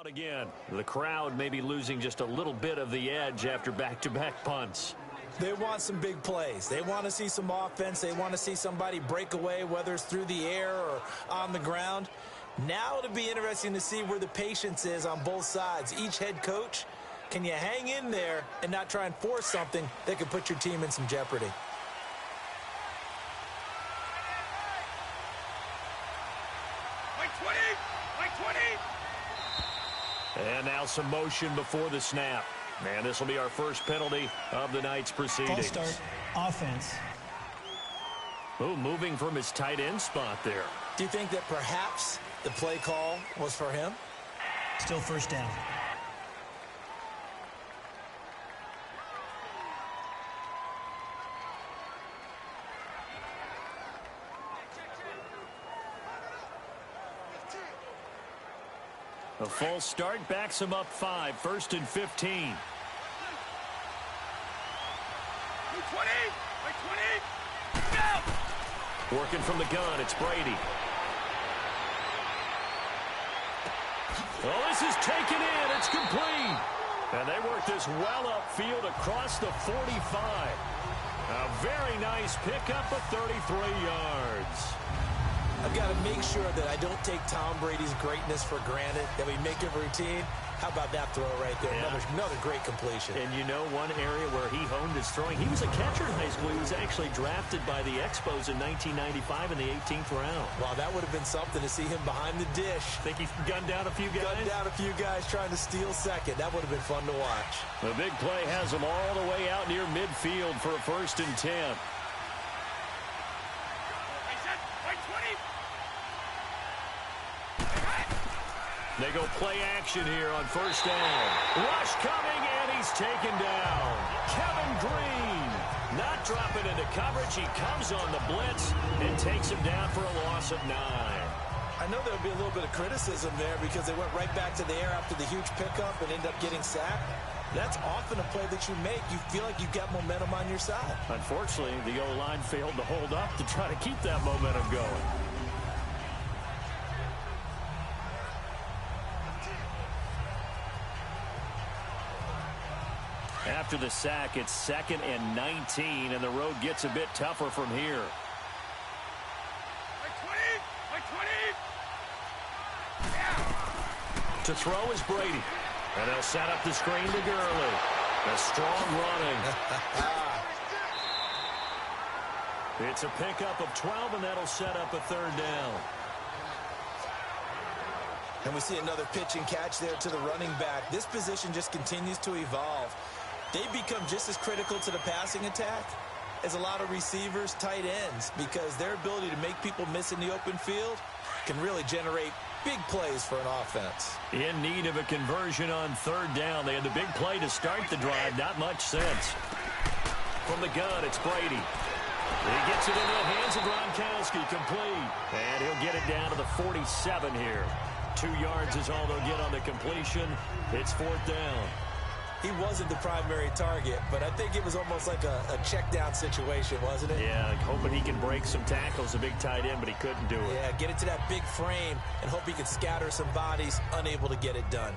out again. The crowd may be losing just a little bit of the edge after back-to-back punts. They want some big plays. They want to see some offense. They want to see somebody break away, whether it's through the air or on the ground. Now it'll be interesting to see where the patience is on both sides. Each head coach, can you hang in there and not try and force something that could put your team in some jeopardy? And now some motion before the snap. And this will be our first penalty of the night's proceedings. False start, offense. Oh, moving from his tight end spot there. Do you think that perhaps the play call was for him? Still first down. A false start backs him up 5, 1st and 15. Working from the gun, it's Brady. Oh, this is taken in. It's complete. And they work this well upfield across the 45. A very nice pickup of 33 yards. I've got to make sure that I don't take Tom Brady's greatness for granted, that we make it routine. How about that throw right there? Yeah. Another great completion. And you know one area where he honed his throwing? He was a catcher in high school. He was actually drafted by the Expos in 1995 in the 18th round. Wow, that would have been something to see him behind the dish. Think he gunned down a few guys? Gunned down a few guys trying to steal second. That would have been fun to watch. The big play has him all the way out near midfield for a 1st and 10. They go play action here on 1st down. Rush coming, and he's taken down. Kevin Green not dropping into coverage. He comes on the blitz and takes him down for a loss of 9. I know there'll be a little bit of criticism there because they went right back to the air after the huge pickup and end up getting sacked. That's often a play that you make. You feel like you've got momentum on your side. Unfortunately, the O-line failed to hold up to try to keep that momentum going. After the sack, it's 2nd and 19, and the road gets a bit tougher from here. To throw is Brady. And they'll set up the screen to Gurley. A strong running. It's a pickup of 12, and that'll set up a 3rd down. And we see another pitch and catch there to the running back. This position just continues to evolve. They become just as critical to the passing attack as a lot of receivers, tight ends, because their ability to make people miss in the open field can really generate big plays for an offense. In need of a conversion on 3rd down. They had the big play to start the drive. Not much sense. From the gun, it's Brady. He gets it into the hands of Gronkowski, complete. And he'll get it down to the 47 here. 2 yards is all they'll get on the completion. It's 4th down. He wasn't the primary target, but I think it was almost like a check down situation, wasn't it? Yeah, hoping he can break some tackles, a big tight end, but he couldn't do it. Yeah, get it to that big frame and hope he can scatter some bodies, unable to get it done.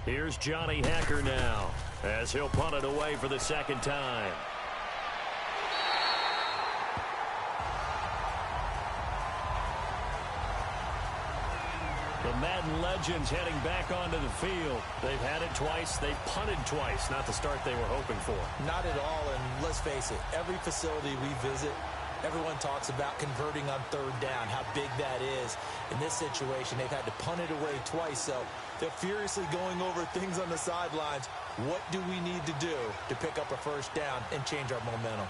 Here's Johnny Hacker now, as he'll punt it away for the 2nd time. The Madden legends heading back onto the field. They've had it twice. They've punted twice. Not the start they were hoping for. Not at all, and let's face it, every facility we visit, everyone talks about converting on 3rd down, how big that is. In this situation, they've had to punt it away twice, so they're furiously going over things on the sidelines. What do we need to do to pick up a 1st down and change our momentum?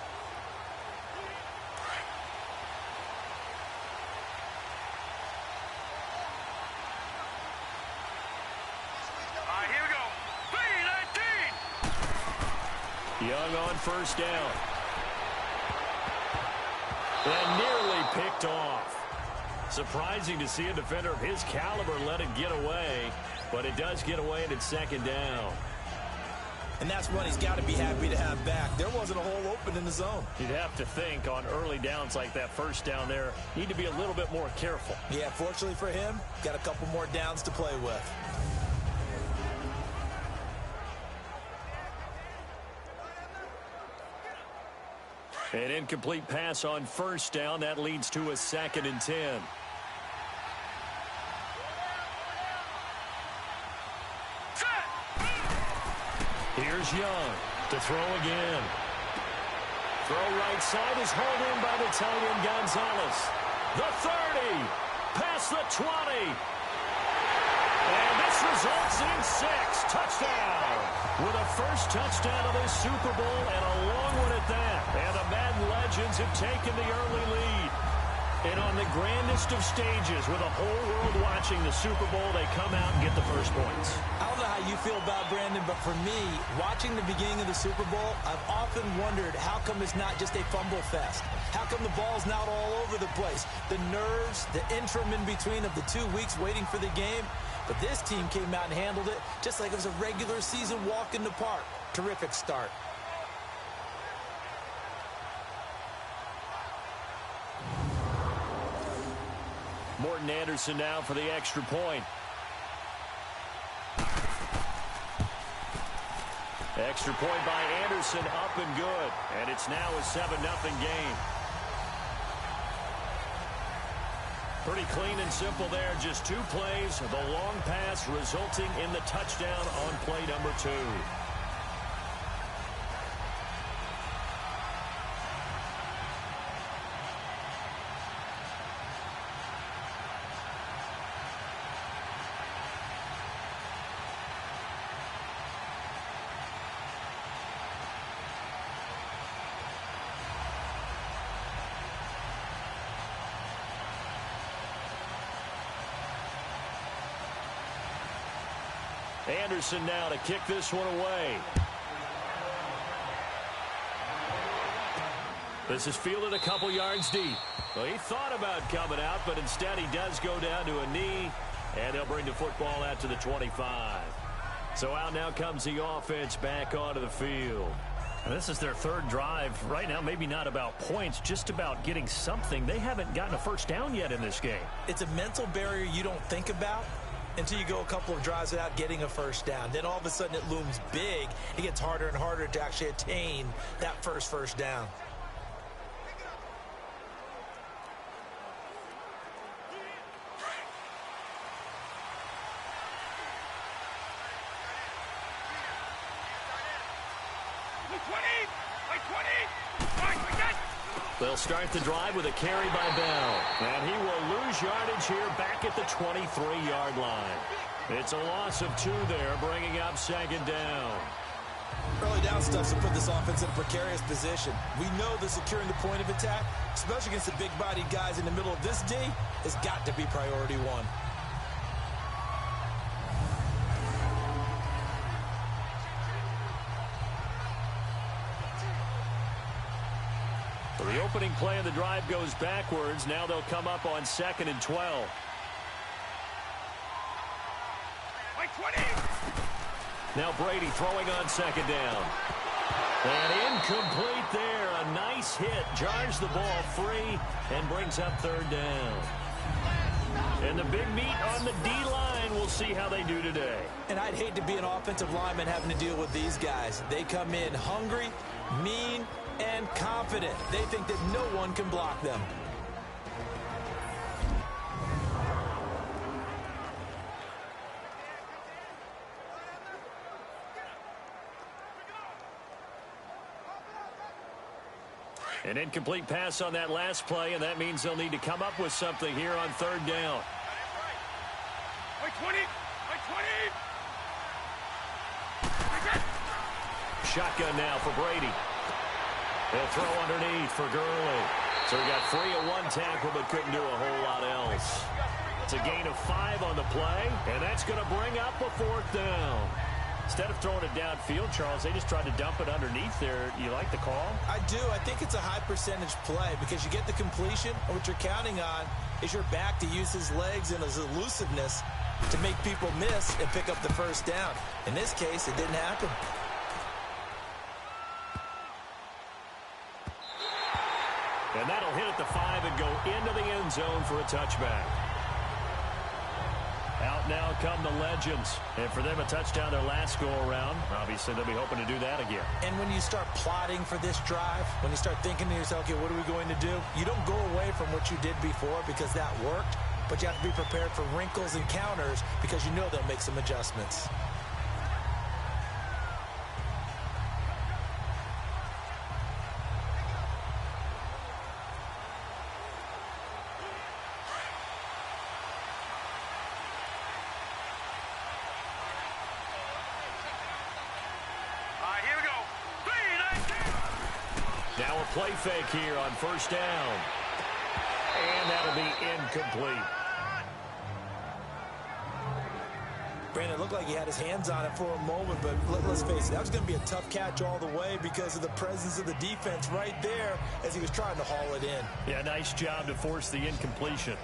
Young on 1st down. And nearly picked off. Surprising to see a defender of his caliber let it get away, but it does get away and it's 2nd down. And that's one he's got to be happy to have back. There wasn't a hole open in the zone. You'd have to think on early downs like that first down there, need to be a little bit more careful. Yeah, fortunately for him, got a couple more downs to play with. An incomplete pass on first down. That leads to a 2nd and 10. Here's Young to throw again. Throw right side is hauled in by the tight end Gonzalez. The 30, past the 20. And this results in 6. Touchdown. With a first touchdown of this Super Bowl and a long one at that. And the Madden legends have taken the early lead. And on the grandest of stages, with a whole world watching the Super Bowl, they come out and get the first points. I don't know how you feel about Brandon, but for me, watching the beginning of the Super Bowl, I've often wondered how come it's not just a fumble fest? How come the ball's not all over the place? The nerves, the interim in between of the 2 weeks waiting for the game. But this team came out and handled it just like it was a regular season walk in the park. Terrific start. Morton Anderson now for the extra point. Extra point by Anderson, up and good. And it's now a 7-0 game. Pretty clean and simple there. Just 2 plays. The long pass resulting in the touchdown on play number 2. Anderson now to kick this one away. This is fielded a couple yards deep. Well, he thought about coming out, but instead he does go down to a knee, and they'll bring the football out to the 25. So out now comes the offense back onto the field. And this is their 3rd drive. Right now, maybe not about points, just about getting something. They haven't gotten a first down yet in this game. It's a mental barrier you don't think about until you go a couple of drives without getting a first down. Then all of a sudden it looms big. It gets harder and harder to actually attain that first down. They'll start the drive with a carry by Bell. And he will lose yardage here back at the 23-yard line. It's a loss of 2 there, bringing up 2nd down. Early down stuff to put this offense in a precarious position. We know that securing the point of attack, especially against the big-bodied guys in the middle of this D, has got to be priority 1. The opening play of the drive goes backwards. Now they'll come up on 2nd and 12. Now Brady throwing on 2nd down. And incomplete there. A nice hit. Jars the ball free and brings up 3rd down. And the big meat on the D-line. We'll see how they do today. And I'd hate to be an offensive lineman having to deal with these guys. They come in hungry, mean, and confident. They think that no one can block them. An incomplete pass on that last play, and that means they'll need to come up with something here on 3rd down. Shotgun now for Brady. They'll throw underneath for Gurley. So he got free of 1 tackle but couldn't do a whole lot else. It's a gain of 5 on the play, and that's going to bring up a 4th down. Instead of throwing it downfield, Charles, they just tried to dump it underneath there. You like the call? I do. I think it's a high percentage play because you get the completion, and what you're counting on is your back to use his legs and his elusiveness to make people miss and pick up the 1st down. In this case, it didn't happen. And that'll hit at the 5 and go into the end zone for a touchback. Out now come the legends. And for them, a touchdown their last go-around. Obviously, they'll be hoping to do that again. And when you start plotting for this drive, when you start thinking to yourself, okay, what are we going to do? You don't go away from what you did before because that worked, but you have to be prepared for wrinkles and counters because you know they'll make some adjustments. Now a play fake here on first down. And that'll be incomplete. Brandon, it looked like he had his hands on it for a moment, but let's face it, that was going to be a tough catch all the way because of the presence of the defense right there as he was trying to haul it in. Yeah, nice job to force the incompletion.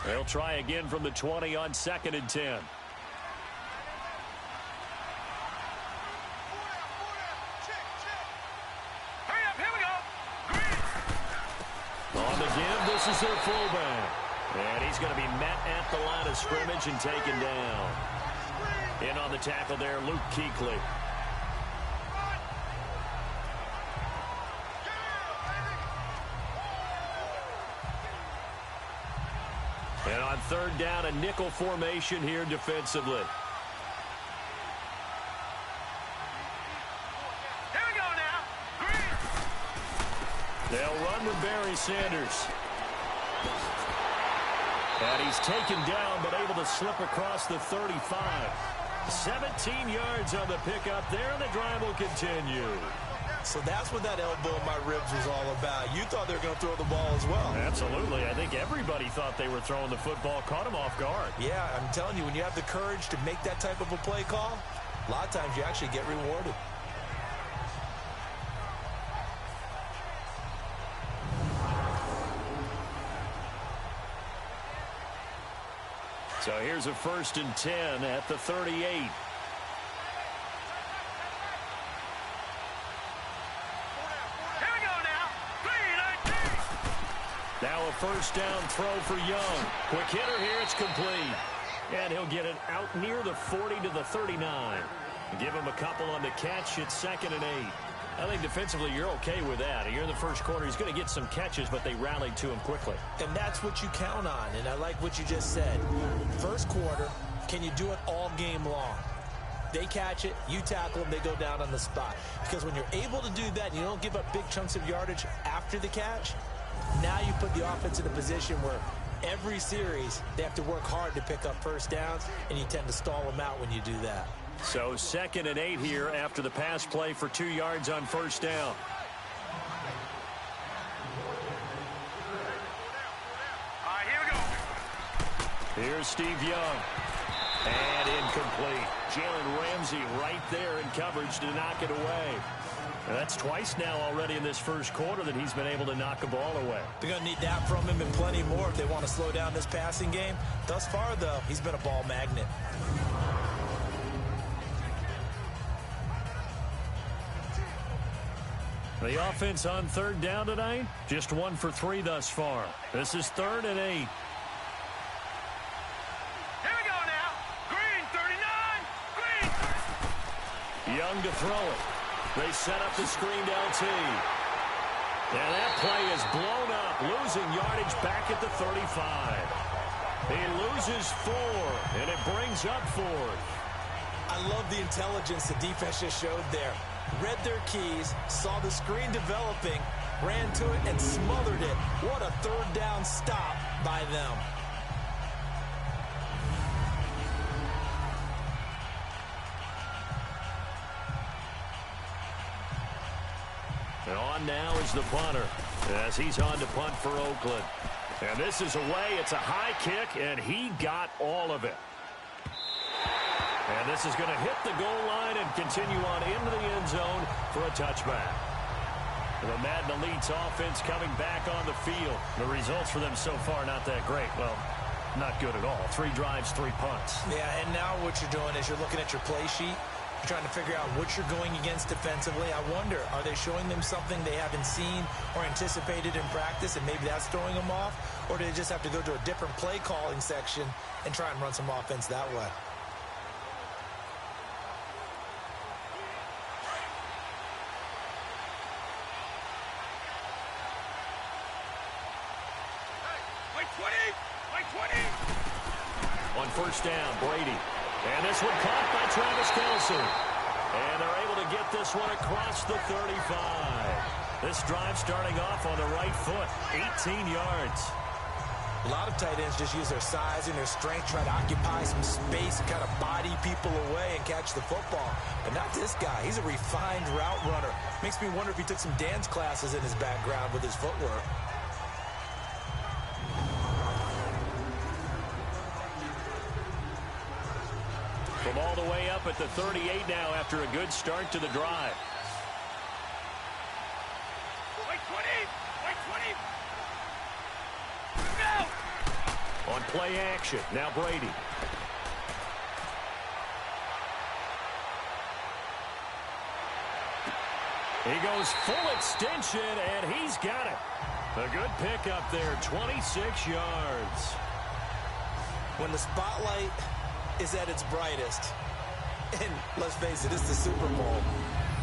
They'll try again from the 20 on 2nd and 10. On the give, this is their fullback. And he's going to be met at the line of scrimmage and taken down. In on the tackle there, Luke Kuechly. And on 3rd down, a nickel formation here defensively. Here we go now. Green. They'll run with Barry Sanders. And he's taken down, but able to slip across the 35. 17 yards on the pickup there, and the drive will continue. So that's what that elbow in my ribs was all about. You thought they were going to throw the ball as well. Absolutely. I think everybody thought they were throwing the football, caught him off guard. Yeah, I'm telling you, when you have the courage to make that type of a play call, a lot of times you actually get rewarded. So here's a 1st and 10 at the 38. Now a 1st down throw for Young. Quick hitter here, it's complete. And he'll get it out near the 40 to the 39. Give him a couple on the catch. It's 2nd and 8. I think defensively you're okay with that. You're in the first quarter. He's going to get some catches, but they rallied to him quickly. And that's what you count on. And I like what you just said. First quarter, can you do it all game long? They catch it, you tackle them, they go down on the spot. Because when you're able to do that and you don't give up big chunks of yardage after the catch, now you put the offense in a position where every series they have to work hard to pick up 1st downs, and you tend to stall them out when you do that. So 2nd and 8 here after the pass play for 2 yards on 1st down. All right, here we go. Here's Steve Young. And incomplete. Jalen Ramsey right there in coverage to knock it away. And that's twice now already in this first quarter that he's been able to knock a ball away. They're going to need that from him and plenty more if they want to slow down this passing game. Thus far, though, he's been a ball magnet. The offense on 3rd down tonight, just 1 for 3 thus far. This is 3rd and 8. Here we go now. Green, 39. Green. Young to throw it. They set up the screened LT. And that play is blown up, losing yardage back at the 35. He loses 4, and it brings up 4th. I love the intelligence the defense just showed there. Read their keys, saw the screen developing, ran to it, and smothered it. What a 3rd down stop by them. And on now is the punter as he's on to punt for Oakland. And this is away. It's a high kick, and he got all of it. And this is going to hit the goal line and continue on into the end zone for a touchback. The Madden Elite's offense coming back on the field. The results for them so far not that great. Well, not good at all. 3 drives, 3 punts. Yeah, and now what you're doing is you're looking at your play sheet. You're trying to figure out what you're going against defensively. I wonder, are they showing them something they haven't seen or anticipated in practice, and maybe that's throwing them off? Or do they just have to go to a different play calling section and try and run some offense that way? On first down, Brady. And this one caught by Travis Kelce. And they're able to get this one across the 35. This drive starting off on the right foot, 18 yards. A lot of tight ends just use their size and their strength, try to occupy some space and kind of body people away and catch the football. But not this guy. He's a refined route runner. Makes me wonder if he took some dance classes in his background with his footwork. From all the way up at the 38 now after a good start to the drive. On play action, now Brady. He goes full extension, and he's got it. A good pickup there, 26 yards. When the spotlight is at its brightest, and let's face it, it's the Super Bowl,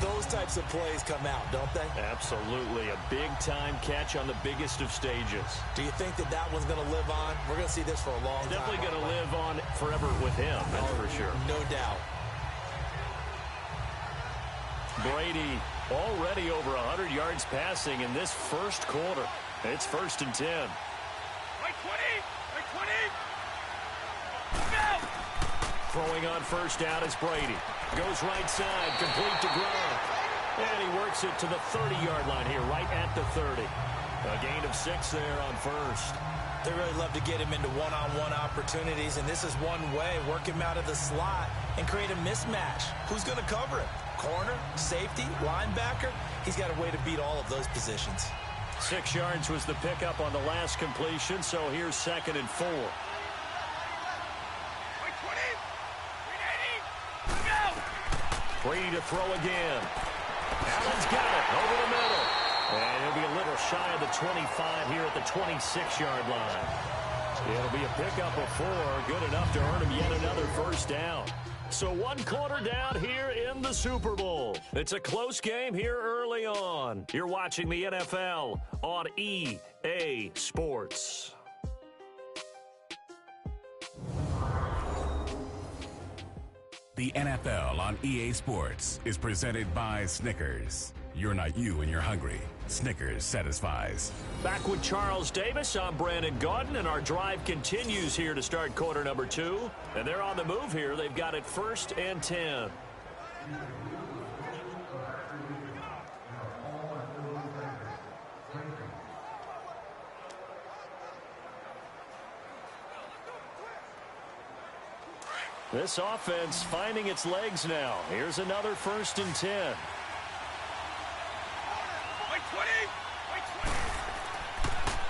those types of plays come out, don't they? Absolutely. A big-time catch on the biggest of stages. Do you think that that one's going to live on? We're going to see this for a long time. Definitely going to live on forever with him, that's for sure. No doubt. Brady already over 100 yards passing in this first quarter. It's 1st and 10. Throwing on first down is Brady. Goes right side, complete to Gronk. And he works it to the 30-yard line here, right at the 30. A gain of 6 there on first. They really love to get him into one-on-one opportunities, and this is one way. Work him out of the slot and create a mismatch. Who's going to cover him? Corner, safety, linebacker? He's got a way to beat all of those positions. 6 yards was the pickup on the last completion, so here's 2nd and 4. Brady to throw again. Allen's got it over the middle. And he'll be a little shy of the 25 here at the 26-yard line. It'll be a pickup of 4, good enough to earn him yet another first down. So 1 quarter down here in the Super Bowl. It's a close game here early on. You're watching the NFL on EA Sports. The NFL on EA Sports is presented by Snickers. You're not you when you're hungry. Snickers satisfies. Back with Charles Davis, I'm Brandon Gaudin, and our drive continues here to start quarter number 2. And they're on the move here. They've got it 1st and 10. This offense finding its legs now. Here's another 1st and 10.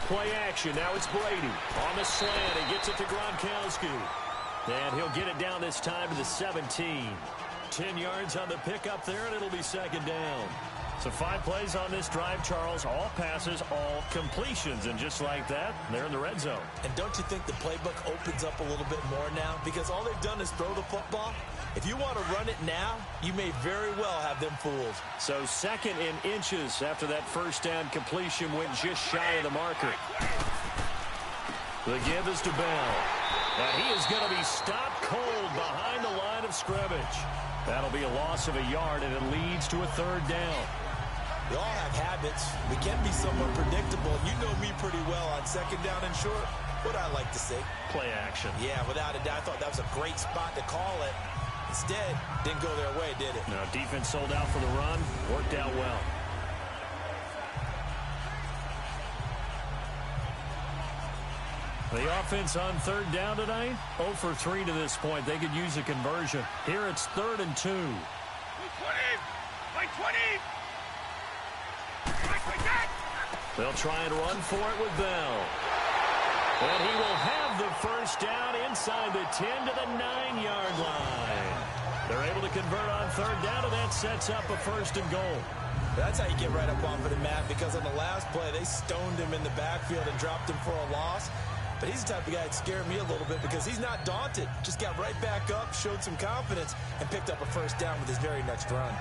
Play action. Now it's Brady. On the slant, he gets it to Gronkowski. And he'll get it down this time to the 17. 10 yards on the pickup there, and it'll be 2nd down. So 5 plays on this drive, Charles. All passes, all completions. And just like that, they're in the red zone. And don't you think the playbook opens up a little bit more now? Because all they've done is throw the football. If you want to run it now, you may very well have them fooled. So 2nd in inches after that first down completion went just shy of the marker. The give is to Bell. And he is going to be stopped cold behind the line of scrimmage. That'll be a loss of a yard, and it leads to a 3rd down. We all have habits. We can be somewhat predictable. You know me pretty well on 2nd down and short. What I like to say. Play action. Yeah, without a doubt. I thought that was a great spot to call it. Instead, didn't go their way, did it? No, defense sold out for the run. Worked out well. The offense on 3rd down tonight, 0 for 3 to this point. They could use a conversion. Here it's 3rd and 2. They'll try and run for it with Bell. And he will have the first down inside the 10 to the 9-yard line. They're able to convert on third down, and that sets up a first and goal. That's how you get right up off of the mat, because on the last play, they stoned him in the backfield and dropped him for a loss. But he's the type of guy that scared me a little bit because he's not daunted. Just got right back up, showed some confidence, and picked up a first down with his very next run.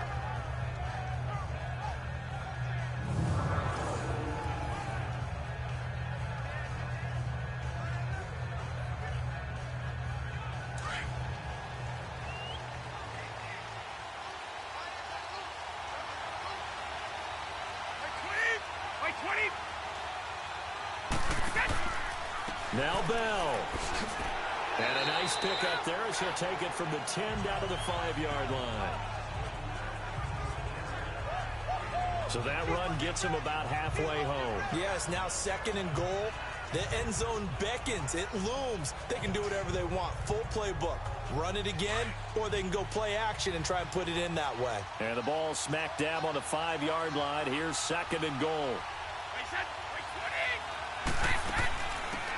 Now Bell. And a nice pick up there as he'll take it from the 10 down to the 5-yard line. So that run gets him about halfway home. Yes, now second and goal. The end zone beckons. It looms. They can do whatever they want. Full playbook. Run it again, or they can go play action and try and put it in that way. And the ball smack dab on the 5-yard line. Here's second and goal.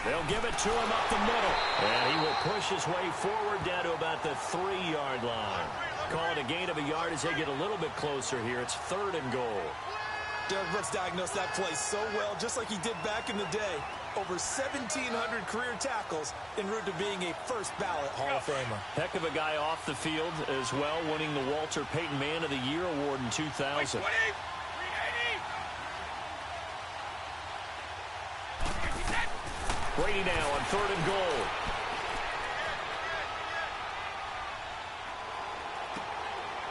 They'll give it to him up the middle. And he will push his way forward down to about the 3-yard line. Call it a gain of a yard as they get a little bit closer here. It's third and goal. Derek Brooks diagnosed that play so well, just like he did back in the day. Over 1,700 career tackles en route to being a first-ballot Hall of Famer. Heck of a guy off the field as well, winning the Walter Payton Man of the Year award in 2000. Brady now on third and goal.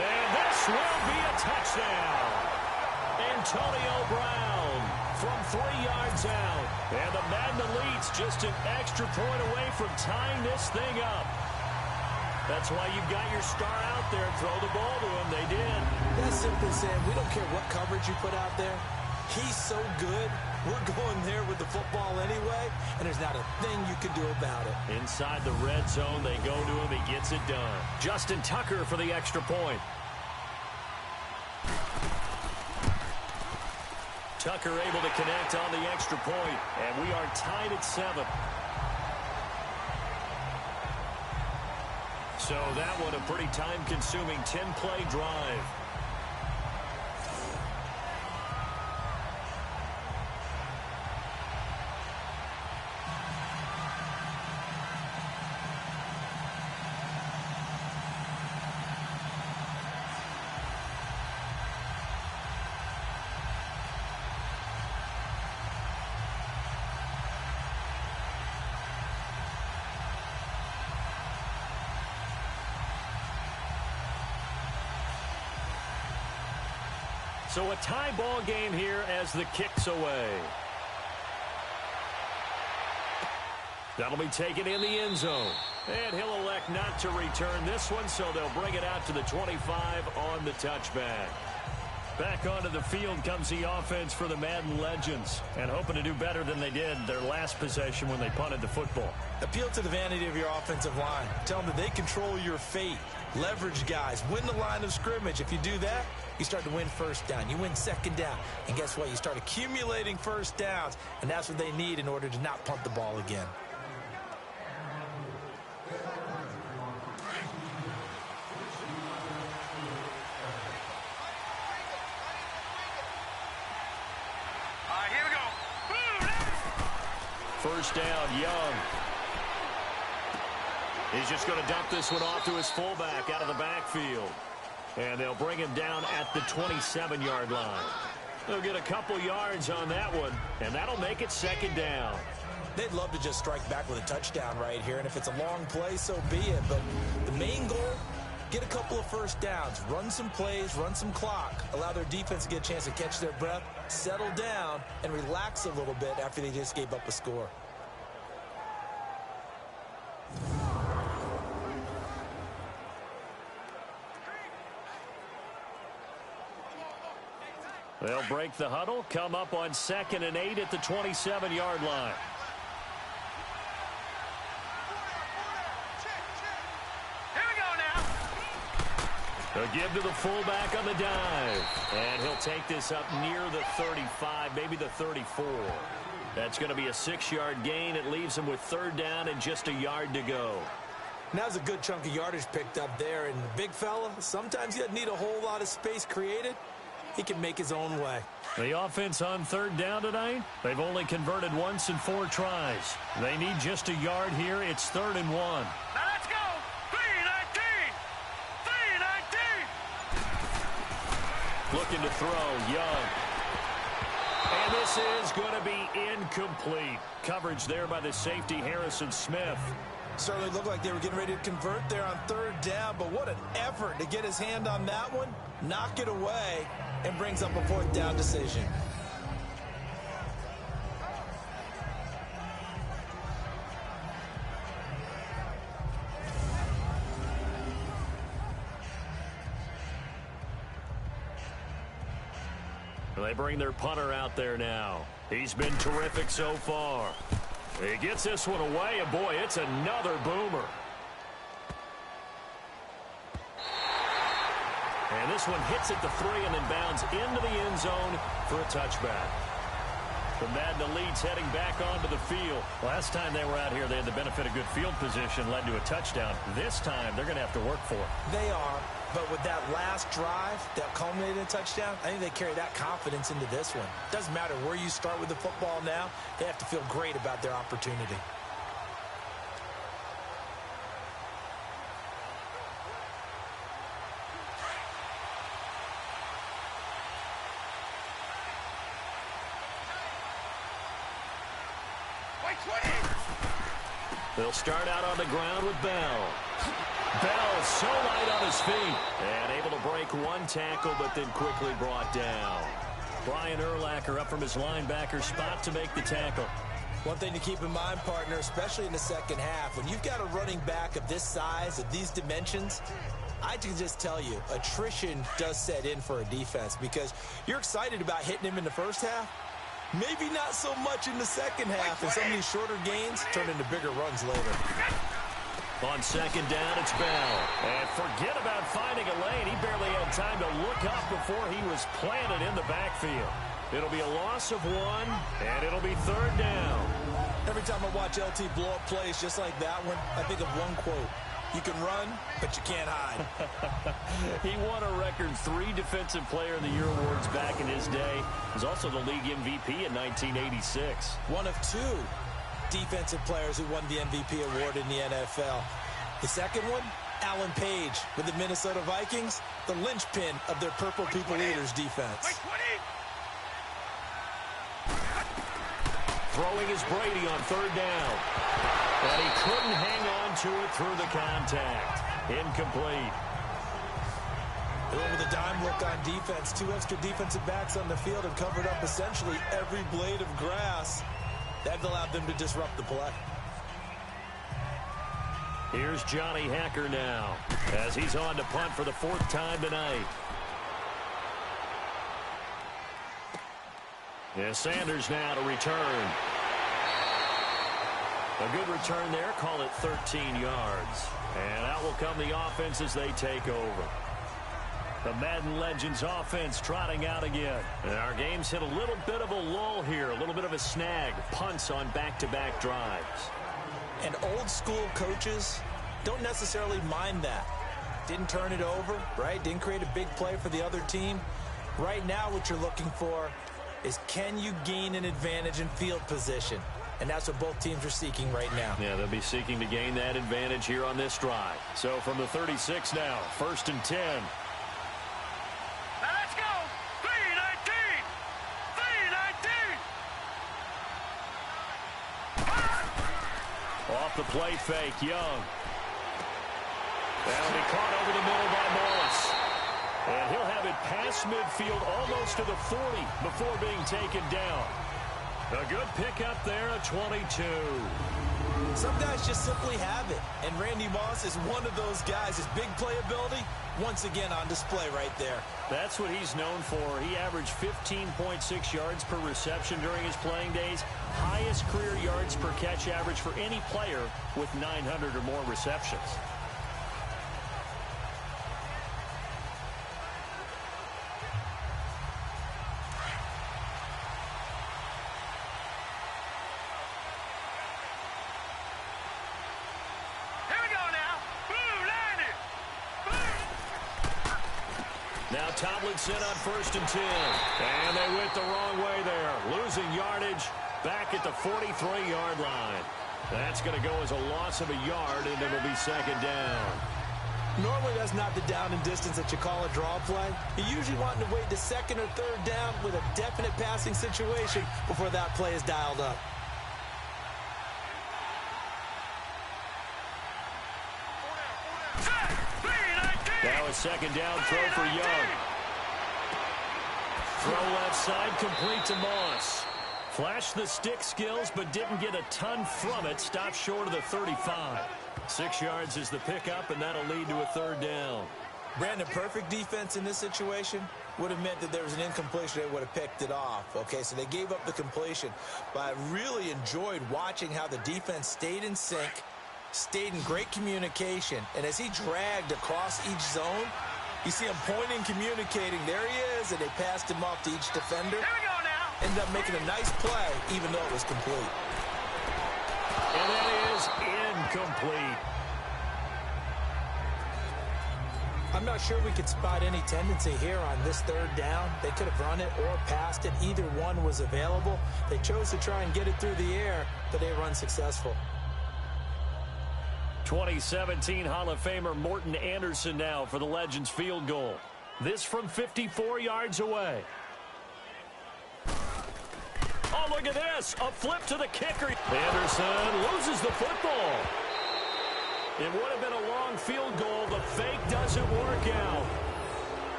And this will be a touchdown. Antonio Brown from 3 yards out. And the Madden Elites just an extra point away from tying this thing up. That's why you've got your star out there and throw the ball to him. They did. That's simply saying we don't care what coverage you put out there. He's so good. We're going there with the football anyway, and there's not a thing you can do about it. Inside the red zone, they go to him. He gets it done. Justin Tucker for the extra point. Tucker able to connect on the extra point, and we are tied at 7. So that one a pretty time-consuming 10-play drive. So a tie ball game here as the kick's away. That'll be taken in the end zone. And he'll elect not to return this one, so they'll bring it out to the 25 on the touchback. Back onto the field comes the offense for the Madden Legends, and hoping to do better than they did their last possession when they punted the football. Appeal to the vanity of your offensive line. Tell them that they control your fate. Leverage guys. Win the line of scrimmage. If you do that, you start to win first down. You win second down. And guess what? You start accumulating first downs, and that's what they need in order to not punt the ball again. Here we go. First down, Young. He's just going to dump this one off to his fullback out of the backfield. And they'll bring him down at the 27-yard line. They'll get a couple yards on that one, and that'll make it second down. They'd love to just strike back with a touchdown right here, and if it's a long play, so be it. But the main goal, get a couple of first downs, run some plays, run some clock, allow their defense to get a chance to catch their breath, settle down, and relax a little bit after they just gave up a score. They'll break the huddle, come up on 2nd and 8 at the 27-yard line. Here we go now. A give to the fullback on the dive. And he'll take this up near the 35, maybe the 34. That's going to be a 6-yard gain. It leaves him with 3rd down and just a yard to go. Now's a good chunk of yardage picked up there. And big fella, sometimes he doesn't need a whole lot of space created. He can make his own way. The offense on 3rd down tonight, they've only converted once in 4 tries. They need just a yard here. It's 3rd and 1. Now let's go. 3-19. 3-19. Looking to throw, Young. And this is going to be incomplete. Coverage there by the safety, Harrison Smith. Certainly looked like they were getting ready to convert there on 3rd down, but what an effort to get his hand on that one, knock it away, and brings up a 4th down decision. They bring their punter out there now. He's been terrific so far. He gets this one away, and boy, it's another boomer. And this one hits at the 3 and then bounds into the end zone for a touchback. The Madden Elites heading back onto the field. Last time they were out here, they had the benefit of good field position, led to a touchdown. This time, they're going to have to work for it. They are, but with that last drive that culminated in a touchdown, I think they carry that confidence into this one. Doesn't matter where you start with the football now, they have to feel great about their opportunity. They'll start out on the ground with Bell. Bell so light on his feet and able to break one tackle, but then quickly brought down. Brian Urlacher up from his linebacker spot to make the tackle. One thing to keep in mind, partner, especially in the second half, when you've got a running back of this size, of these dimensions, I can just tell you, attrition does set in for a defense because you're excited about hitting him in the first half. Maybe not so much in the second half, and some of these shorter gains turn into bigger runs later. On second down, it's Bell. And forget about finding a lane. He barely had time to look up before he was planted in the backfield. It'll be a loss of 1, and it'll be 3rd down. Every time I watch LT blow up plays just like that one, I think of one quote. You can run, but you can't hide. He won a record 3 Defensive Player of the Year awards back in his day. He was also the league MVP in 1986. One of 2 defensive players who won the MVP award in the NFL. The second one, Alan Page with the Minnesota Vikings, the linchpin of their Purple People Eaters defense. Throwing is Brady on 3rd down. But he couldn't hang on to it through the contact. Incomplete. With a dime look on defense, 2 extra defensive backs on the field and covered up essentially every blade of grass. That allowed them to disrupt the play. Here's Johnny Hacker now as he's on to punt for the 4th time tonight. Yeah, Sanders now to return. A good return there. Call it 13 yards. And out will come the offense as they take over. The Madden Legends offense trotting out again. And our game's hit a little bit of a lull here, a little bit of a snag. Punts on back-to-back drives. And old school coaches don't necessarily mind that. Didn't turn it over, right? Didn't create a big play for the other team. Right now what you're looking for is can you gain an advantage in field position? And that's what both teams are seeking right now. Yeah, they'll be seeking to gain that advantage here on this drive. So from the 36 now, 1st and 10. Now let's go. 3-19. 3-19. Off the play fake, Young. That'll be caught over the middle by Morris. And he'll have it past midfield almost to the 40 before being taken down. A good pickup there, a 22. Some guys just simply have it. And Randy Moss is one of those guys. His big playability, once again on display right there. That's what he's known for. He averaged 15.6 yards per reception during his playing days. Highest career yards per catch average for any player with 900 or more receptions. Tomlinson on 1st and 10. And they went the wrong way there. Losing yardage back at the 43-yard line. That's going to go as a loss of a yard, and it'll be 2nd down. Normally, that's not the down and distance that you call a draw play. You usually want to wait to 2nd or 3rd down with a definite passing situation before that play is dialed up. Now a 2nd down throw for Young. Throw left side, complete to Moss. Flashed the stick skills, but didn't get a ton from it. Stopped short of the 35. 6 yards is the pickup, and that'll lead to a 3rd down. Brandon, perfect defense in this situation would have meant that there was an incompletion. They would have picked it off. Okay, so they gave up the completion. But I really enjoyed watching how the defense stayed in sync, stayed in great communication. And as he dragged across each zone, you see him pointing, communicating. There he is, and they passed him off to each defender. Here we go now. Ended up making a nice play, even though it was complete. And that is incomplete. I'm not sure we could spot any tendency here on this 3rd down. They could have run it or passed it. Either one was available. They chose to try and get it through the air, but they were unsuccessful. 2017 Hall of Famer Morton Anderson now for the Legends field goal. This from 54 yards away. Oh, look at this. A flip to the kicker. Anderson loses the football. It would have been a long field goal. The fake doesn't work out.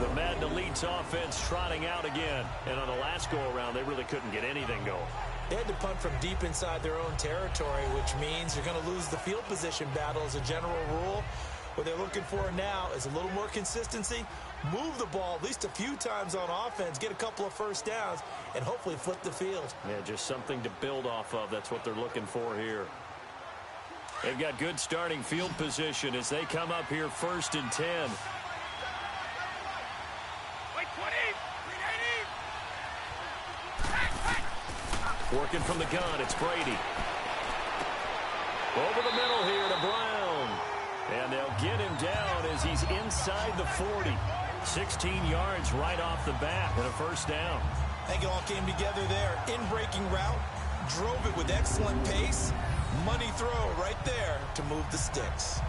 The Madden Elite's offense trotting out again. And on the last go-around, they really couldn't get anything going. They had to punt from deep inside their own territory, which means you're going to lose the field position battle as a general rule. What they're looking for now is a little more consistency, move the ball at least a few times on offense, get a couple of 1st downs, and hopefully flip the field. Yeah, just something to build off of. That's what they're looking for here. They've got good starting field position as they come up here 1st and 10. Working from the gun, it's Brady. Over the middle here to Brown. And they'll get him down as he's inside the 40. 16 yards right off the bat and a 1st down. I think it all came together there. In-breaking route, drove it with excellent pace. Money throw right there to move the sticks.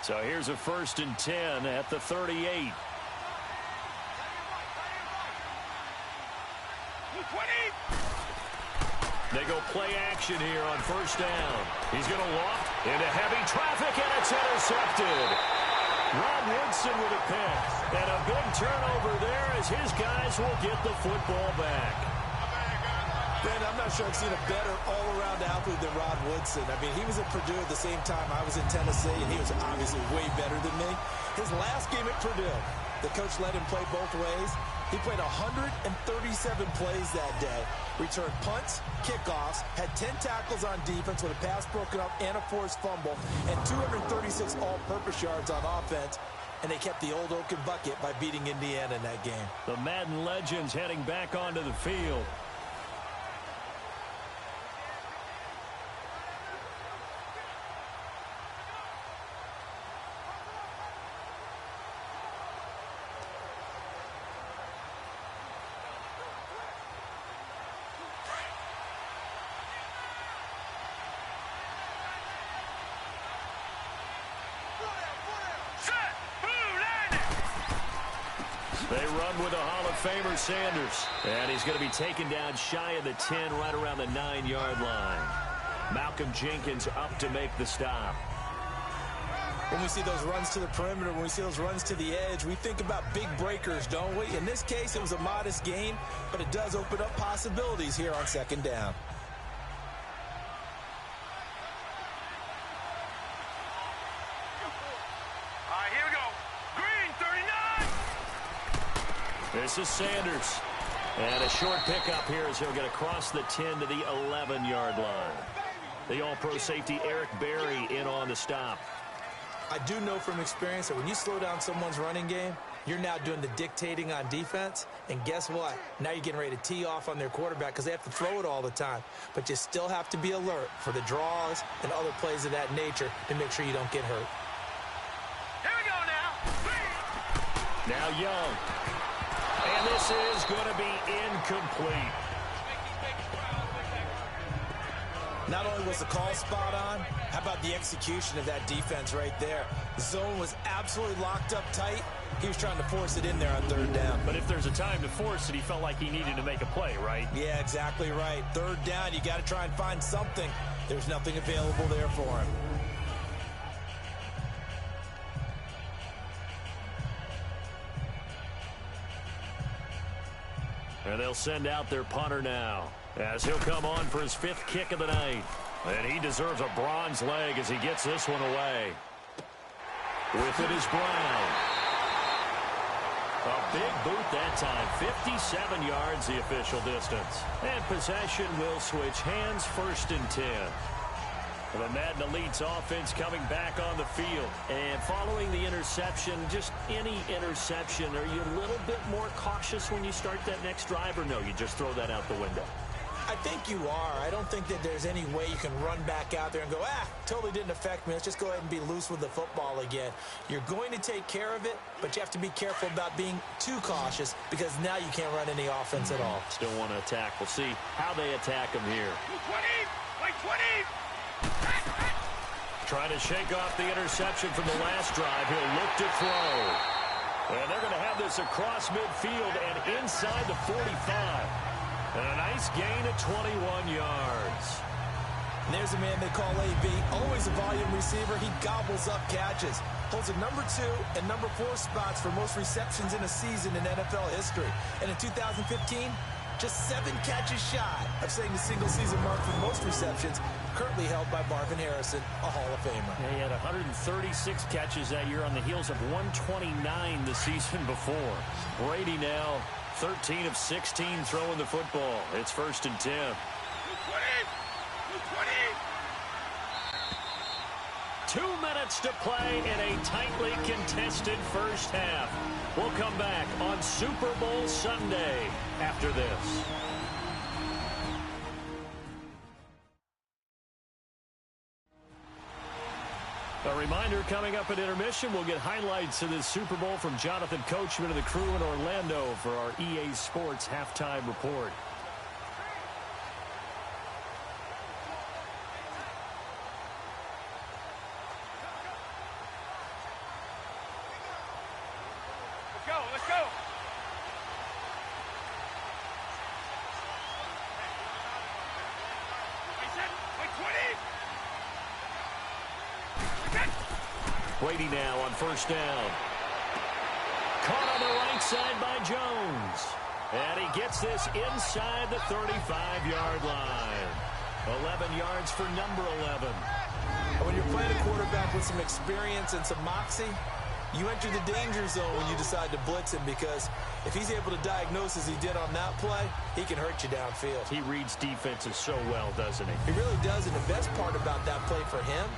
So here's a 1st and 10 at the 38. They go play action here on 1st down. He's going to loft into heavy traffic, and it's intercepted. Rod Woodson with a pick. And a big turnover there as his guys will get the football back. Brandon, I'm not sure I've seen a better all-around athlete than Rod Woodson. I mean, he was at Purdue at the same time I was in Tennessee, and he was obviously way better than me. His last game at Purdue, the coach let him play both ways. He played 137 plays that day, returned punts, kickoffs, had 10 tackles on defense with a pass broken up and a forced fumble, and 236 all-purpose yards on offense. And they kept the old Oaken bucket by beating Indiana in that game. The Madden legends heading back onto the field. They run with a Hall of Famer, Sanders. And he's going to be taken down shy of the 10, right around the 9-yard line. Malcolm Jenkins up to make the stop. When we see those runs to the perimeter, when we see those runs to the edge, we think about big breakers, don't we? In this case, it was a modest gain, but it does open up possibilities here on 2nd down. Here we go. Green, 39. This is Sanders. And a short pickup here as he'll get across the 10 to the 11-yard line. The all-pro safety Eric Berry in on the stop. I do know from experience that when you slow down someone's running game, you're now doing the dictating on defense. And guess what? Now you're getting ready to tee off on their quarterback because they have to throw it all the time. But you still have to be alert for the draws and other plays of that nature to make sure you don't get hurt. Here we go now. Now Young. And this is going to be incomplete. Not only was the call spot on, how about the execution of that defense right there? The zone was absolutely locked up tight. He was trying to force it in there on third down. But if there's a time to force it, he felt like he needed to make a play, right? Yeah, exactly right. Third down, you got to try and find something. There's nothing available there for him. And they'll send out their punter now as he'll come on for his 5th kick of the night. And he deserves a bronze leg as he gets this one away. With it is Brown. A big boot that time. 57 yards the official distance. And possession will switch hands, 1st and 10. The Madden Elite's offense coming back on the field. And following the interception, just any interception, are you a little bit more cautious when you start that next drive, or no, you just throw that out the window? I think you are. I don't think that there's any way you can run back out there and go, totally didn't affect me. Let's just go ahead and be loose with the football again. You're going to take care of it, but you have to be careful about being too cautious because now you can't run any offense at all. Still want to attack. We'll see how they attack him here. 20, like 20. Trying to shake off the interception from the last drive. He'll look to throw. And they're going to have this across midfield and inside the 45. And a nice gain of 21 yards. And there's a man they call AB. Always a volume receiver. He gobbles up catches. Holds a number 2 and number 4 spots for most receptions in a season in NFL history. And in 2015, just 7 catches shy of setting the single-season mark for most receptions, currently held by Marvin Harrison, a Hall of Famer. Yeah, he had 136 catches that year on the heels of 129 the season before. Brady now 13 of 16 throwing the football. It's 1st and 10. 2 minutes to play in a tightly contested first half. We'll come back on Super Bowl Sunday after this. A reminder, coming up at intermission, we'll get highlights of this Super Bowl from Jonathan Coachman and the crew in Orlando for our EA Sports halftime report. Let's go. Brady now on 1st down. Caught on the right side by Jones. And he gets this inside the 35-yard line. 11 yards for number 11. When you're playing a quarterback with some experience and some moxie, you enter the danger zone when you decide to blitz him, because if he's able to diagnose as he did on that play, he can hurt you downfield. He reads defenses so well, doesn't he? He really does, and the best part about that play for him,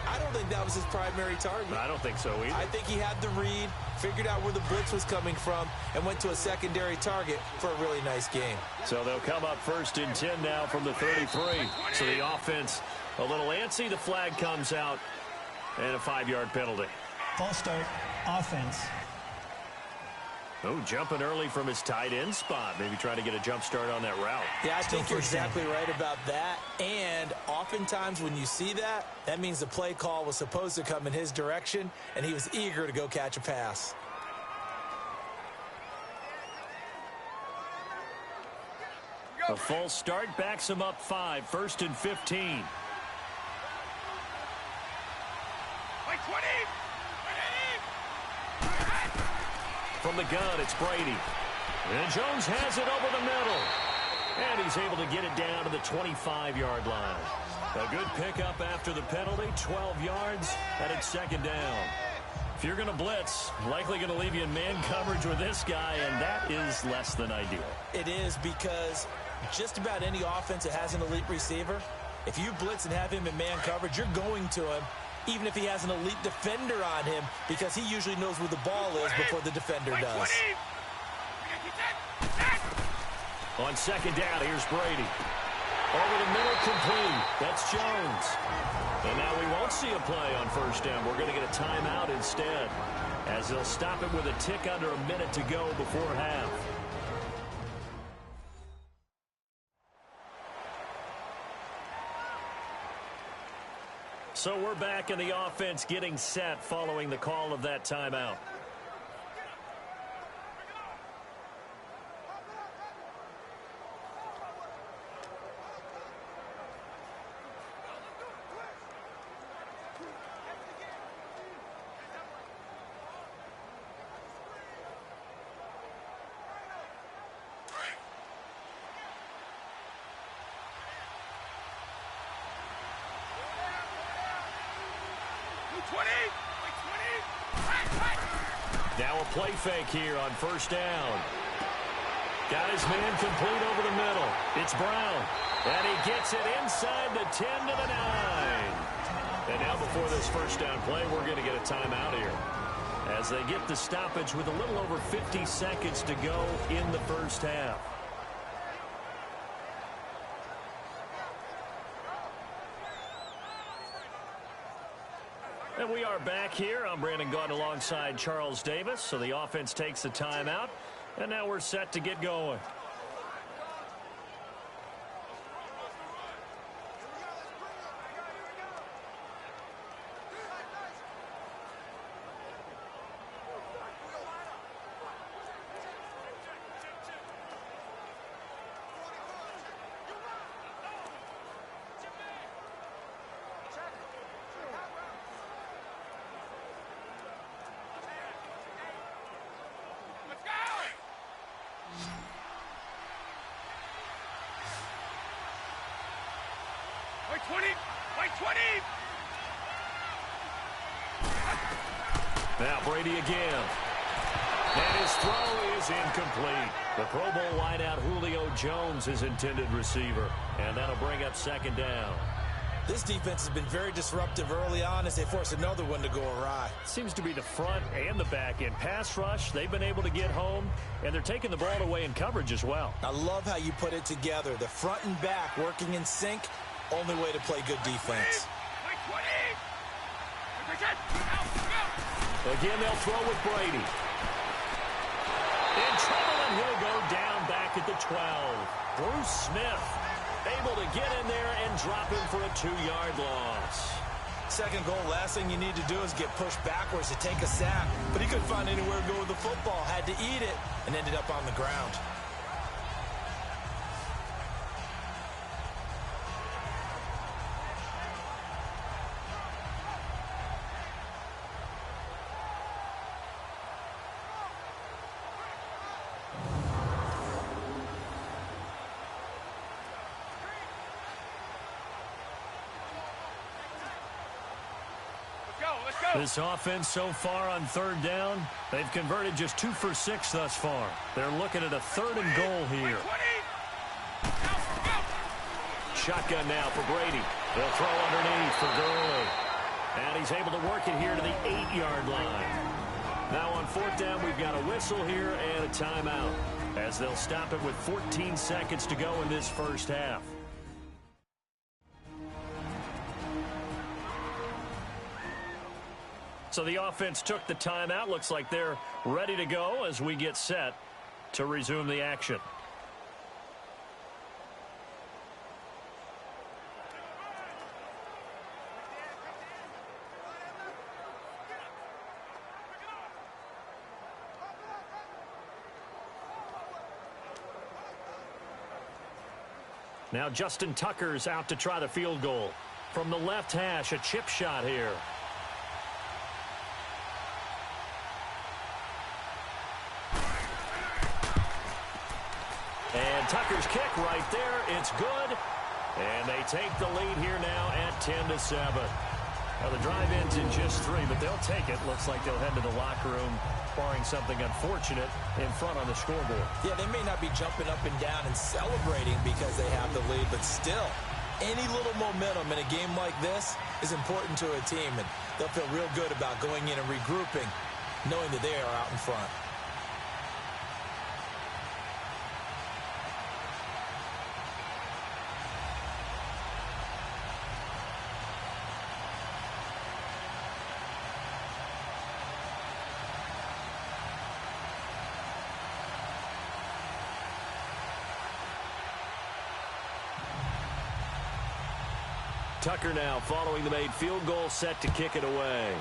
I don't think that was his primary target. I don't think so either. I think he had the read, figured out where the blitz was coming from, and went to a secondary target for a really nice game. So they'll come up 1st and 10 now from the 33. So the offense a little antsy. The flag comes out, and a 5-yard penalty. False start, offense. Oh, jumping early from his tight end spot. Maybe trying to get a jump start on that route. Yeah, I think you're exactly right about that. And oftentimes when you see that, that means the play call was supposed to come in his direction, and he was eager to go catch a pass. A false start backs him up 5. 1st and 15. From the gun, it's Brady. And Jones has it over the middle. And he's able to get it down to the 25-yard line. A good pickup after the penalty, 12 yards, and it's 2nd down. If you're going to blitz, likely going to leave you in man coverage with this guy, and that is less than ideal. It is, because just about any offense that has an elite receiver, if you blitz and have him in man coverage, you're going to him, even if he has an elite defender on him, because he usually knows where the ball is before the defender does. On second down, here's Brady. Over the middle, complete. That's Jones. And now we won't see a play on first down. We're going to get a timeout instead, as they'll stop it with a tick under a minute to go before half. So we're back in the offense getting set following the call of that timeout. Now a play fake here on first down. Got his man complete over the middle. It's Brown. And he gets it inside the 10 to the 9. And now before this first down play, we're going to get a timeout here, as they get the stoppage with a little over 50 seconds to go in the first half. And we are back here. I'm Brandon Gaudin alongside Charles Davis. So the offense takes the timeout, and now we're set to get going. Now Brady again. And his throw is incomplete. The Pro Bowl wideout Julio Jones, his intended receiver. And that'll bring up second down. This defense has been very disruptive early on as they force another one to go awry. Seems to be the front and the back end. Pass rush, they've been able to get home, and they're taking the ball away in coverage as well. I love how you put it together. The front and back working in sync, only way to play good defense. Again, they'll throw with Brady. In trouble, and he'll go down back at the 12. Bruce Smith able to get in there and drop him for a 2-yard loss. Second goal, last thing you need to do is get pushed backwards to take a sack. But he couldn't find anywhere to go with the football, had to eat it, and ended up on the ground. This offense so far on third down, they've converted just 2 for 6 thus far. They're looking at a 3rd and goal here. Shotgun now for Brady. They'll throw underneath for Gurley. And he's able to work it here to the 8-yard line. Now on 4th down, we've got a whistle here and a timeout, as they'll stop it with 14 seconds to go in this first half. So the offense took the timeout. Looks like they're ready to go as we get set to resume the action. Now Justin Tucker's out to try the field goal. From the left hash, a chip shot here. And Tucker's kick right there. It's good. And they take the lead here now at 10-7. Well, the drive ends in just 3, but they'll take it. Looks like they'll head to the locker room, barring something unfortunate, in front on the scoreboard. Yeah, they may not be jumping up and down and celebrating because they have the lead, but still, any little momentum in a game like this is important to a team, and they'll feel real good about going in and regrouping, knowing that they are out in front. Tucker now following the made field goal, set to kick it away.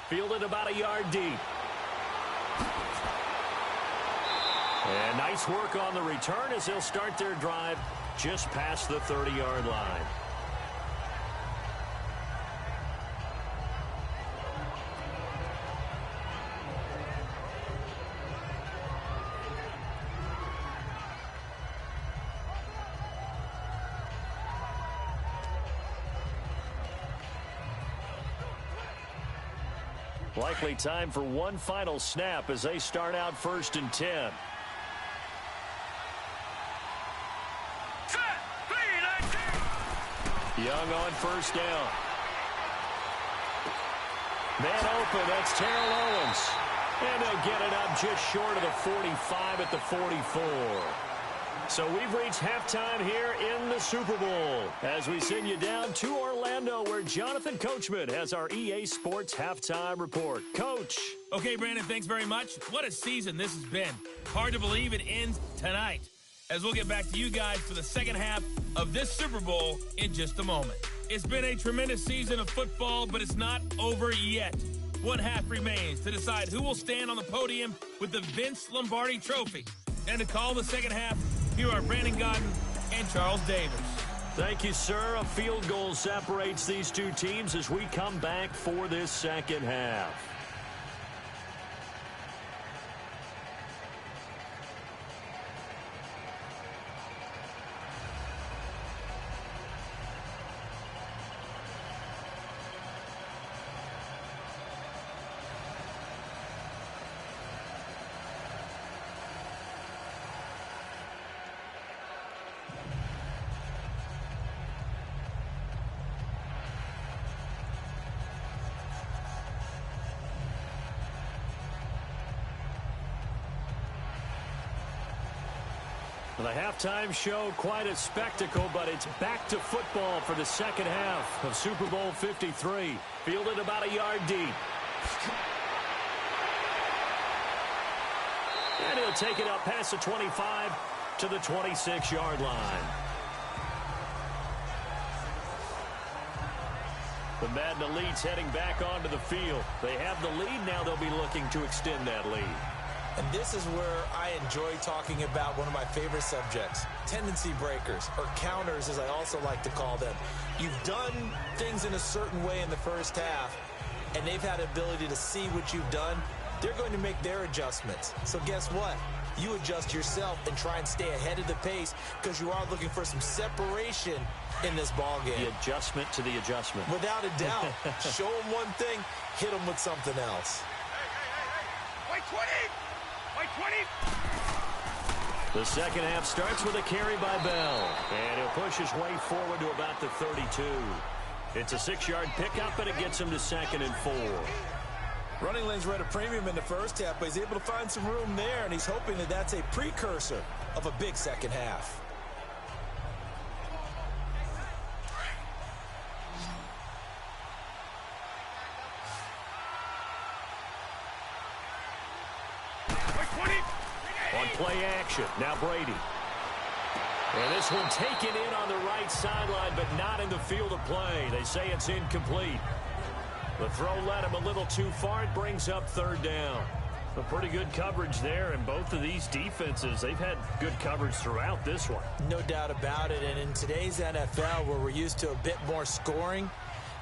Fielded about a yard deep. And nice work on the return as they'll start their drive just past the 30-yard line. Likely time for one final snap as they start out 1st and 10. Young on 1st down. Man open, that's Terrell Owens. And they'll get it up just short of the 45 at the 44. So we've reached halftime here in the Super Bowl as we send you down to Orlando where Jonathan Coachman has our EA Sports Halftime Report. Coach. Okay, Brandon, thanks very much. What a season this has been. Hard to believe it ends tonight as we'll get back to you guys for the second half of this Super Bowl in just a moment. It's been a tremendous season of football, but it's not over yet. One half remains to decide who will stand on the podium with the Vince Lombardi Trophy. And to call the second half, here are Brandon Godden and Charles Davis. Thank you, sir. A field goal separates these two teams as we come back for this second half. The halftime show, quite a spectacle, but it's back to football for the second half of Super Bowl 53. Fielded about a yard deep. And he'll take it up past the 25 to the 26-yard line. The Madden Elites heading back onto the field. They have the lead. Now they'll be looking to extend that lead. And this is where I enjoy talking about one of my favorite subjects, tendency breakers, or counters as I also like to call them. You've done things in a certain way in the first half, and they've had ability to see what you've done. They're going to make their adjustments. So guess what? You adjust yourself and try and stay ahead of the pace because you are looking for some separation in this ball game. The adjustment to the adjustment. Without a doubt. Show them one thing, hit them with something else. White 20! White 20! The second half starts with a carry by Bell. And he'll push his way forward to about the 32. It's a 6-yard pickup, and it gets him to 2nd and 4. Running lanes were at a premium in the first half, but he's able to find some room there, and he's hoping that that's a precursor of a big second half. On play action, now Brady. And this one taken in on the right sideline, but not in the field of play. They say it's incomplete. The throw led him a little too far. It brings up 3rd down. A pretty good coverage there, and both of these defenses, they've had good coverage throughout this one. No doubt about it, and in today's NFL, where we're used to a bit more scoring,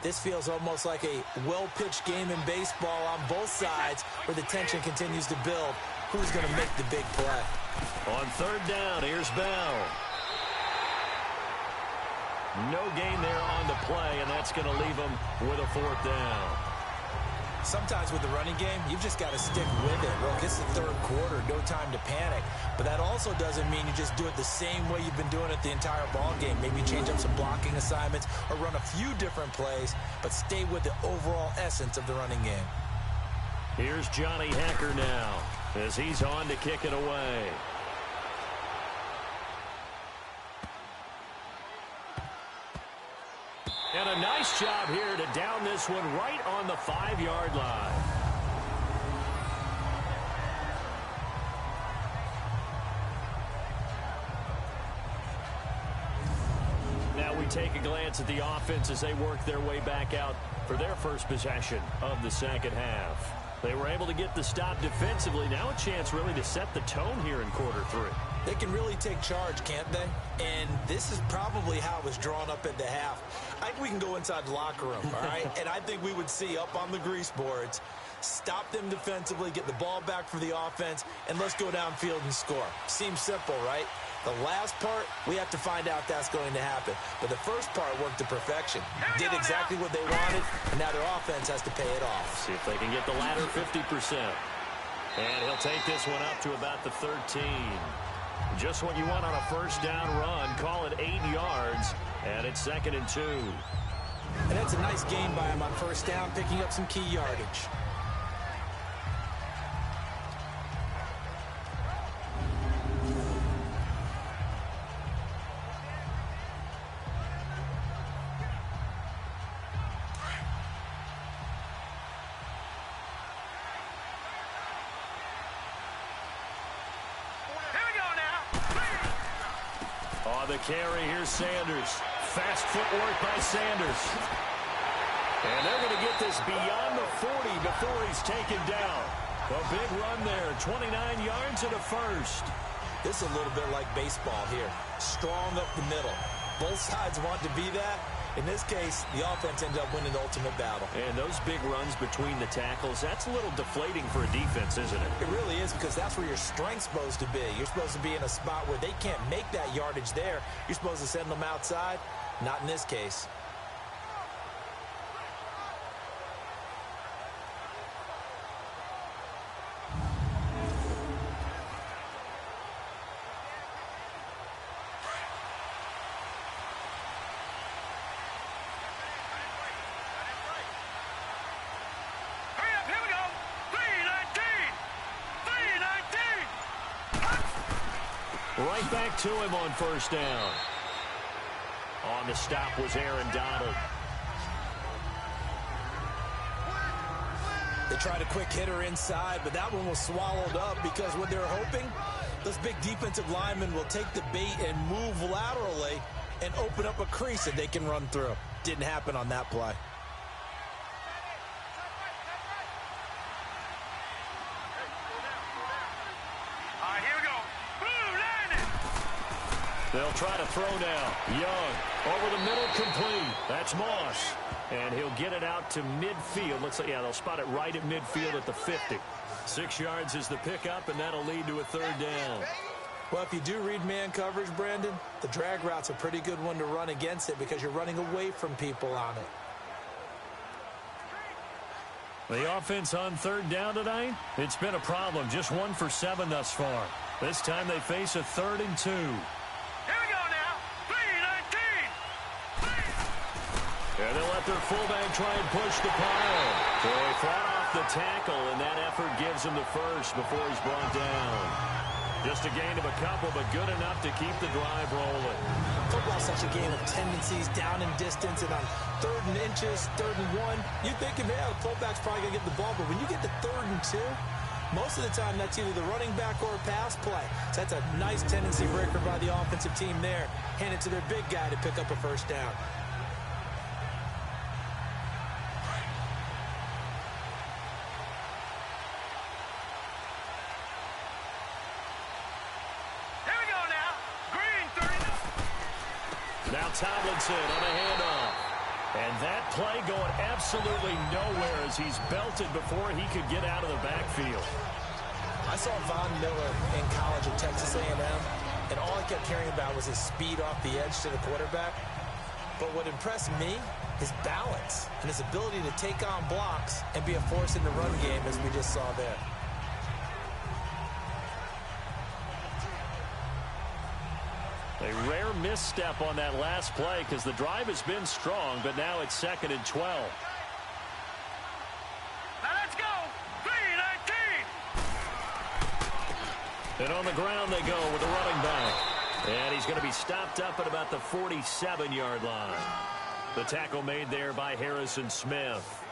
this feels almost like a well-pitched game in baseball on both sides where the tension continues to build. Who's going to make the big play? On 3rd down, here's Bell. No gain there on the play, and that's going to leave them with a 4th down. Sometimes with the running game, you've just got to stick with it. Look, it's the 3rd quarter, no time to panic. But that also doesn't mean you just do it the same way you've been doing it the entire ball game. Maybe change up some blocking assignments or run a few different plays, but stay with the overall essence of the running game. Here's Johnny Hecker now as he's on to kick it away. And a nice job here to down this one right on the 5-yard line. Now we take a glance at the offense as they work their way back out for their first possession of the second half. They were able to get the stop defensively. Now a chance really to set the tone here in quarter 3. They can really take charge, can't they? And this is probably how it was drawn up at the half. I think we can go inside the locker room, all right? And I think we would see up on the grease boards, stop them defensively, get the ball back for the offense, and let's go downfield and score. Seems simple, right? The last part, we have to find out that's going to happen. But the first part worked to perfection. Did exactly what they wanted, and now their offense has to pay it off. See if they can get the latter 50%. And he'll take this one up to about the 13. Just what you want on a first down run. Call it 8 yards, and it's 2nd and 2. And that's a nice gain by him on first down, picking up some key yardage. The carry, here's Sanders. Fast footwork by Sanders. And they're going to get this beyond the 40 before he's taken down. A big run there, 29 yards and a first. This is a little bit like baseball here. Strong up the middle. Both sides want to be that. In this case, the offense ended up winning the ultimate battle. And those big runs between the tackles, that's a little deflating for a defense, isn't it? It really is, because that's where your strength's supposed to be. You're supposed to be in a spot where they can't make that yardage there. You're supposed to send them outside. Not in this case. Right back to him on first down. On the stop was Aaron Donald. They tried a quick hitter inside, but that one was swallowed up because what they're hoping, those big defensive linemen will take the bait and move laterally and open up a crease that they can run through. Didn't happen on that play. They'll try to throw now. Young over the middle, complete. That's Moss. And he'll get it out to midfield. Looks like, yeah, they'll spot it right at midfield at the 50. 6 yards is the pickup, and that'll lead to a 3rd down. Well, if you do read man coverage, Brandon, the drag route's a pretty good one to run against it because you're running away from people on it. The offense on 3rd down tonight, it's been a problem. Just 1 for 7 thus far. This time they face a 3rd and 2. And they'll let their fullback try and push the pile. So he fought off the tackle, and that effort gives him the first before he's brought down. Just a gain of a couple, but good enough to keep the drive rolling. Football's such a game of tendencies, down in distance, and on 3rd and inches, 3rd and 1, you're thinking, yeah, the fullback's probably going to get the ball. But when you get to 3rd and 2, most of the time that's either the running back or a pass play. So that's a nice tendency breaker by the offensive team there. Hand it to their big guy to pick up a first down. Now Tomlinson on a handoff. And that play going absolutely nowhere as he's belted before he could get out of the backfield. I saw Von Miller in college at Texas A&M, and all I kept hearing about was his speed off the edge to the quarterback. But what impressed me, his balance and his ability to take on blocks and be a force in the run game, as we just saw there. A rare misstep on that last play because the drive has been strong, but now it's 2nd and 12. Now let's go. 3-19. And on the ground they go with the running back. And he's going to be stopped up at about the 47-yard line. The tackle made there by Harrison Smith.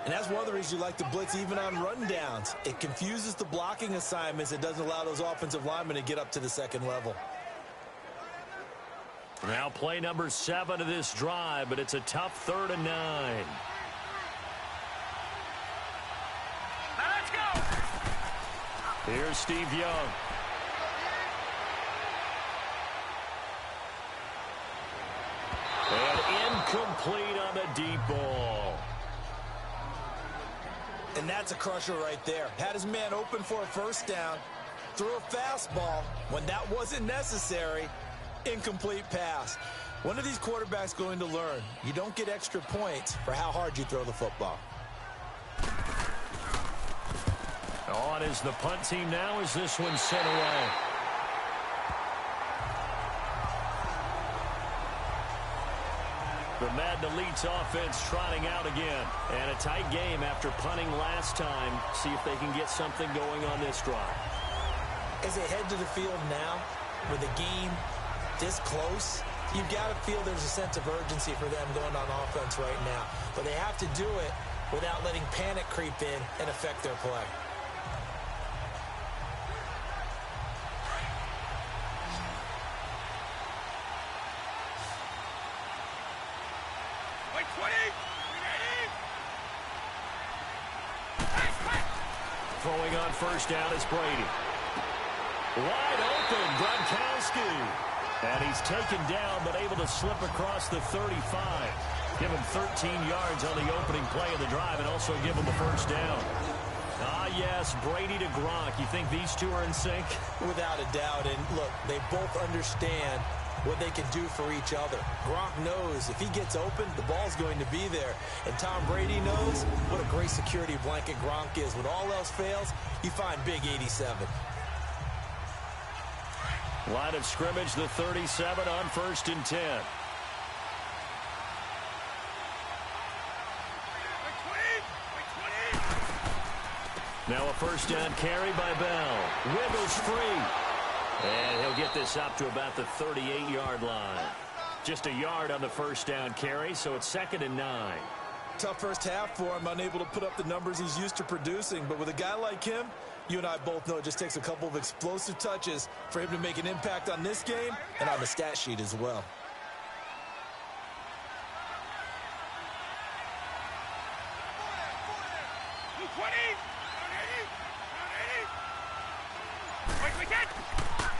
And that's one of the reasons you like to blitz even on rundowns. It confuses the blocking assignments. It doesn't allow those offensive linemen to get up to the second level. Now play number 7 of this drive, but it's a tough 3rd and 9. Now let's go. Here's Steve Young. And incomplete on the deep ball. And that's a crusher right there. Had his man open for a first down, threw a fastball when that wasn't necessary. Incomplete pass. When are these quarterbacks going to learn? You don't get extra points for how hard you throw the football. On is the punt team now as this one's sent away. The Madden Elites offense trotting out again. And a tight game after punting last time. See if they can get something going on this drive. As they head to the field now, with the game this close, you've got to feel there's a sense of urgency for them going on offense right now. But they have to do it without letting panic creep in and affect their play. Wait, 20. Throwing on first down is Brady. Wide open, Gronkowski. And he's taken down, but able to slip across the 35. Give him 13 yards on the opening play of the drive and also give him a first down. Ah, yes, Brady to Gronk. You think these two are in sync? Without a doubt. And look, they both understand what they can do for each other. Gronk knows if he gets open, the ball's going to be there. And Tom Brady knows what a great security blanket Gronk is. When all else fails, you find Big 87. Line of scrimmage, the 37 on 1st and 10. Now a first down carry by Bell. Wiggles free. And he'll get this up to about the 38-yard line. Just a yard on the first down carry, so it's 2nd and 9. Tough first half for him, unable to put up the numbers he's used to producing. But with a guy like him, you and I both know it just takes a couple of explosive touches for him to make an impact on this game and on the stat sheet as well.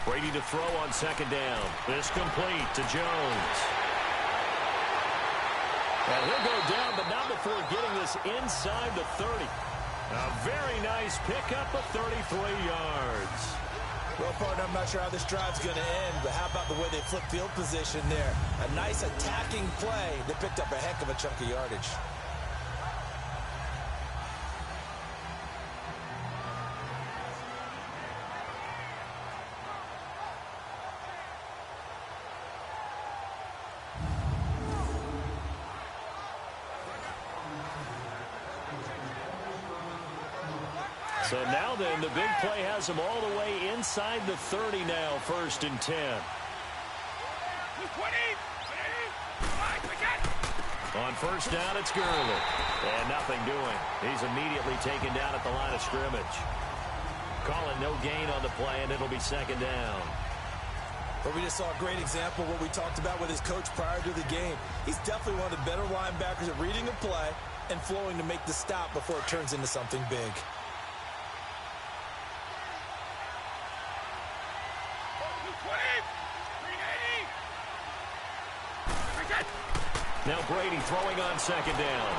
Brady to throw on 2nd down. This complete to Jones. And he'll go down, but not before getting this inside the 30. A very nice pickup of 33 yards. Well, partner, I'm not sure how this drive's going to end, but how about the way they flip field position there? A nice attacking play that picked up a heck of a chunk of yardage. So now then, the big play has him all the way inside the 30 now, 1st and 10. On first down, it's Gurley. And nothing doing. He's immediately taken down at the line of scrimmage. Call it no gain on the play, and it'll be 2nd down. But we just saw a great example of what we talked about with his coach prior to the game. He's definitely one of the better linebackers at reading a play and flowing to make the stop before it turns into something big. Now Brady throwing on 2nd down.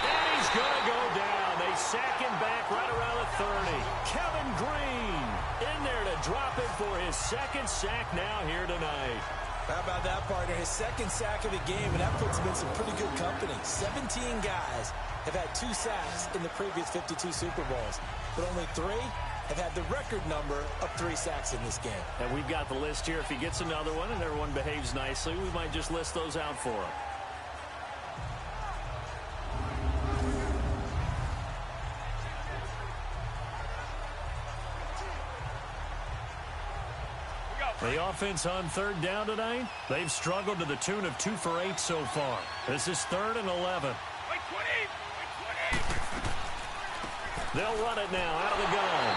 And he's going to go down. They sack him back right around the 30. Kevin Green in there to drop it for his 2nd sack now here tonight. How about that, partner? His second sack of the game, and that puts him in some pretty good company. 17 guys have had 2 sacks in the previous 52 Super Bowls, but only 3 have had the record number of 3 sacks in this game. And we've got the list here. If he gets another one and everyone behaves nicely, we might just list those out for him. The offense on third down tonight, they've struggled to the tune of 2 for 8 so far. This is 3rd and 11. They'll run it now out of the gun.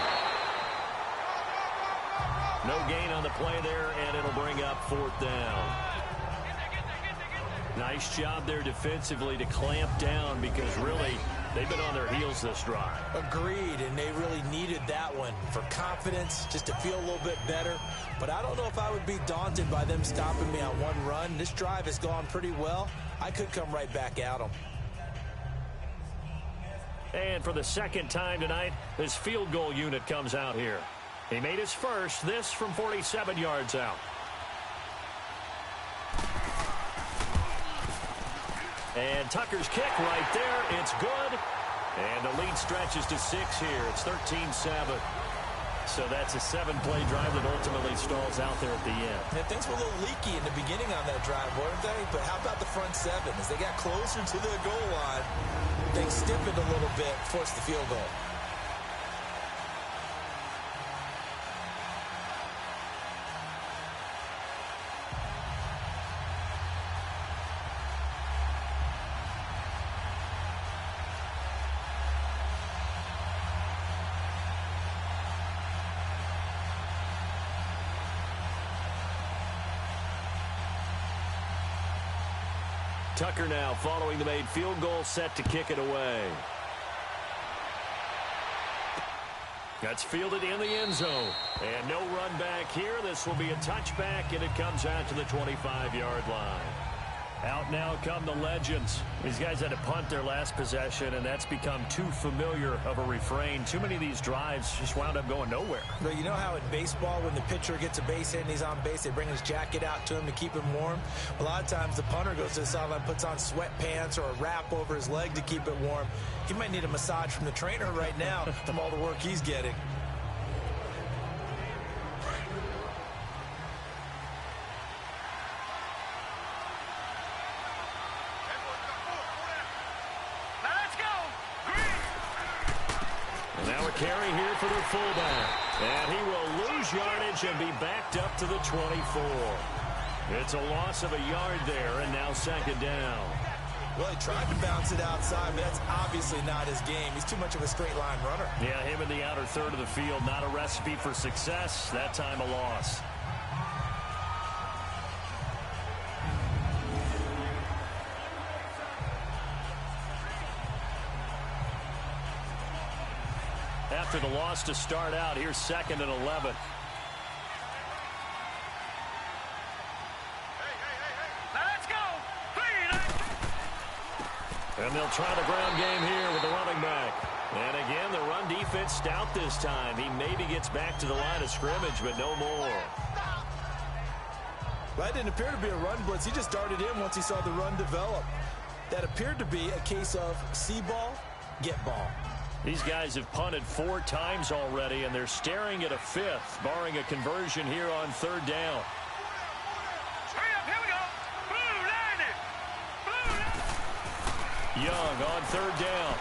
No gain on the play there, and it'll bring up 4th down. Nice job there defensively to clamp down because really they've been on their heels this drive. Agreed, and they really needed that one for confidence, just to feel a little bit better. But I don't know if I would be daunted by them stopping me on one run. This drive has gone pretty well. I could come right back at them. And for the second time tonight, this field goal unit comes out here. He made his first, this from 47 yards out. And Tucker's kick right there. It's good. And the lead stretches to 6 here. It's 13-7. So that's a 7-play drive that ultimately stalls out there at the end. And things were a little leaky in the beginning on that drive, weren't they? But how about the front 7? As they got closer to the goal line, they stiffened a little bit, forced the field goal. Tucker now following the made field goal, set to kick it away. That's fielded in the end zone. And no run back here. This will be a touchback, and it comes out to the 25-yard line. Out now come the legends. These guys had to punt their last possession, and that's become too familiar of a refrain. Too many of these drives just wound up going nowhere. But you know how in baseball, when the pitcher gets a base hit and he's on base, they bring his jacket out to him to keep him warm? A lot of times the punter goes to the sideline, puts on sweatpants or a wrap over his leg to keep it warm. He might need a massage from the trainer right now from all the work he's getting. Carry here for their fullback. And he will lose yardage and be backed up to the 24. It's a loss of a yard there, and now 2nd down. Well, he tried to bounce it outside, but that's obviously not his game. He's too much of a straight line runner. Yeah, him in the outer third of the field, not a recipe for success. That time a loss. After the loss to start out, here's 2nd and 11. Let's go! And they'll try the ground game here with the running back. And again, the run defense stout this time. He maybe gets back to the line of scrimmage, but no more. That didn't appear to be a run blitz. He just darted in once he saw the run develop. That appeared to be a case of see ball, get ball. These guys have punted 4 times already, and they're staring at a 5th, barring a conversion here on 3rd down. Hurry up, here we go. Blue line it. Blue line. Young on 3rd down.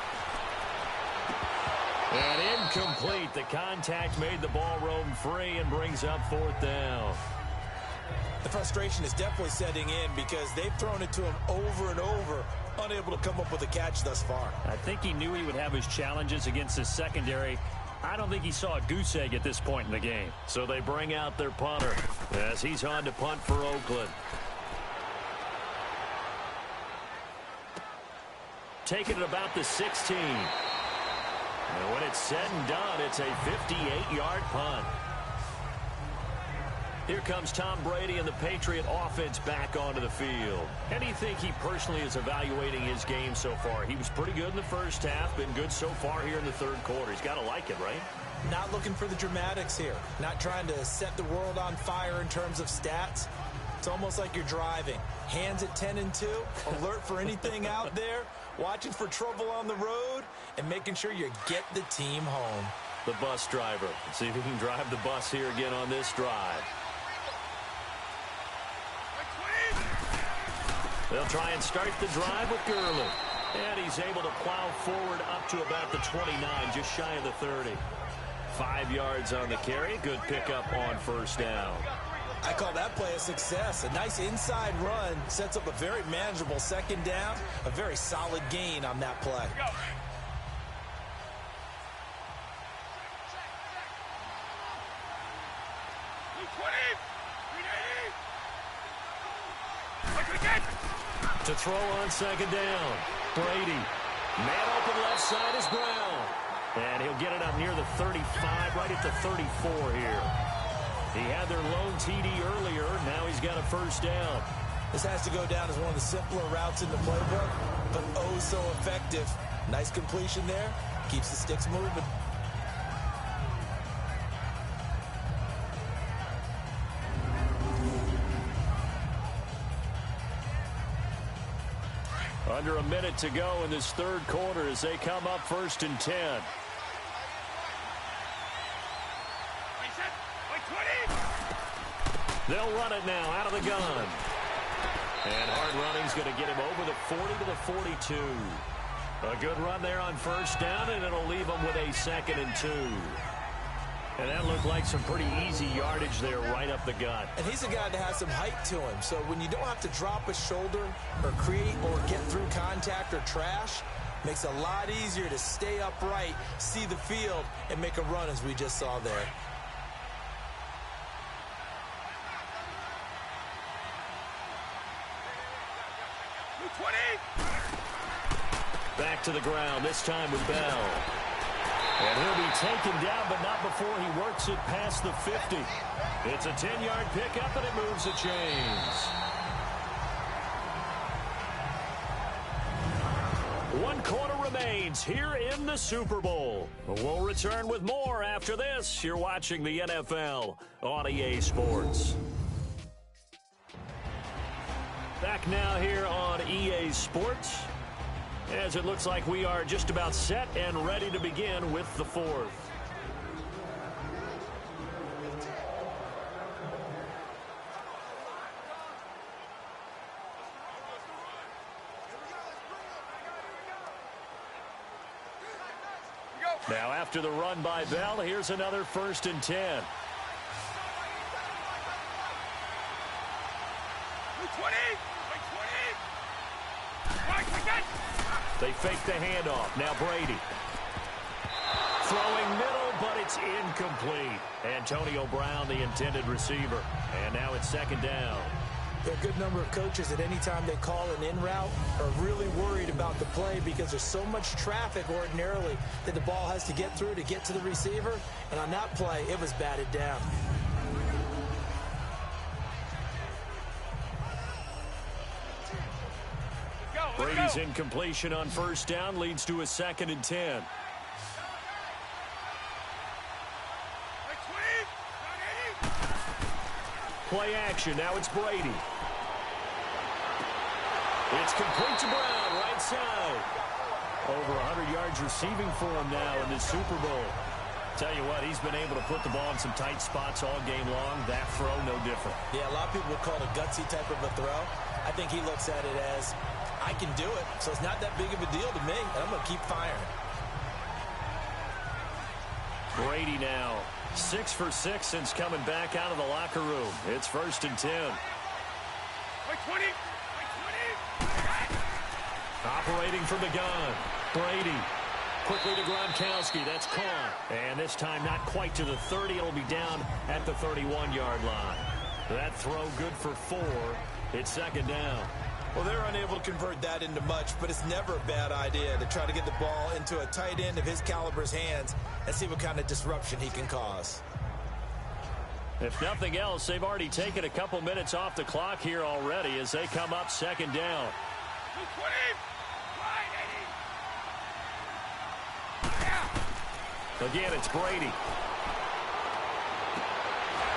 And incomplete. The contact made the ball roam free and brings up 4th down. The frustration is definitely setting in because they've thrown it to him over and over, unable to come up with a catch thus far. I think he knew he would have his challenges against his secondary. I don't think he saw a goose egg at this point in the game. So they bring out their punter as he's on to punt for Oakland. Taking it about the 16. And when it's said and done, it's a 58-yard punt. Here comes Tom Brady and the Patriot offense back onto the field. How do you think he personally is evaluating his game so far? He was pretty good in the first half, been good so far here in the 3rd quarter. He's got to like it, right? Not looking for the dramatics here. Not trying to set the world on fire in terms of stats. It's almost like you're driving. Hands at 10 and 2, alert for anything out there, watching for trouble on the road, and making sure you get the team home. The bus driver. Let's see if he can drive the bus here again on this drive. They'll try and start the drive with Gurley. And he's able to plow forward up to about the 29, just shy of the 30. 5 yards on the carry. Good pickup on first down. I call that play a success. A nice inside run sets up a very manageable second down. A very solid gain on that play. To throw on second down. Brady. Man open left side is Brown. And he'll get it up near the 35, right at the 34 here. He had their lone TD earlier. Now he's got a first down. This has to go down as one of the simpler routes in the playbook, but oh so effective. Nice completion there. Keeps the sticks moving. Under a minute to go in this third quarter as they come up 1st and 10. They'll run it now out of the gun. And hard running's going to get him over the 40 to the 42. A good run there on first down, and it'll leave him with a 2nd and 2. And that looked like some pretty easy yardage there right up the gut. And he's a guy that has some height to him. So when you don't have to drop a shoulder or create or get through contact or trash, makes it a lot easier to stay upright, see the field, and make a run as we just saw there. Back to the ground, this time with Bell. And he'll be taken down, but not before he works it past the 50. It's a 10-yard pickup, and it moves the chains. 1 quarter remains here in the Super Bowl. We'll return with more after this. You're watching the NFL on EA Sports. Back now here on EA Sports, as it looks like we are just about set and ready to begin with the fourth. Now after the run by Bell, here's another 1st and 10. They fake the handoff. Now Brady. Throwing middle, but it's incomplete. Antonio Brown, the intended receiver. And now it's 2nd down. There are a good number of coaches at any time they call an in route are really worried about the play because there's so much traffic ordinarily that the ball has to get through to get to the receiver. And on that play, it was batted down. Brady's incompletion on first down leads to a 2nd and 10. Play action. Now it's Brady. It's complete to Brown, right side. Over 100 yards receiving for him now in this Super Bowl. Tell you what, he's been able to put the ball in some tight spots all game long. That throw, no different. Yeah, a lot of people would call it a gutsy type of a throw. I think he looks at it as, I can do it, so it's not that big of a deal to me, and I'm going to keep firing. Brady now, 6 for 6 since coming back out of the locker room. It's 1st and 10. Operating from the gun, Brady. Quickly to Gronkowski, that's caught. And this time not quite to the 30, it'll be down at the 31-yard line. That throw good for 4. It's 2nd down. Well, they're unable to convert that into much, but it's never a bad idea to try to get the ball into a tight end of his caliber's hands and see what kind of disruption he can cause. If nothing else, they've already taken a couple minutes off the clock here already as they come up 2nd down. Again, it's Brady.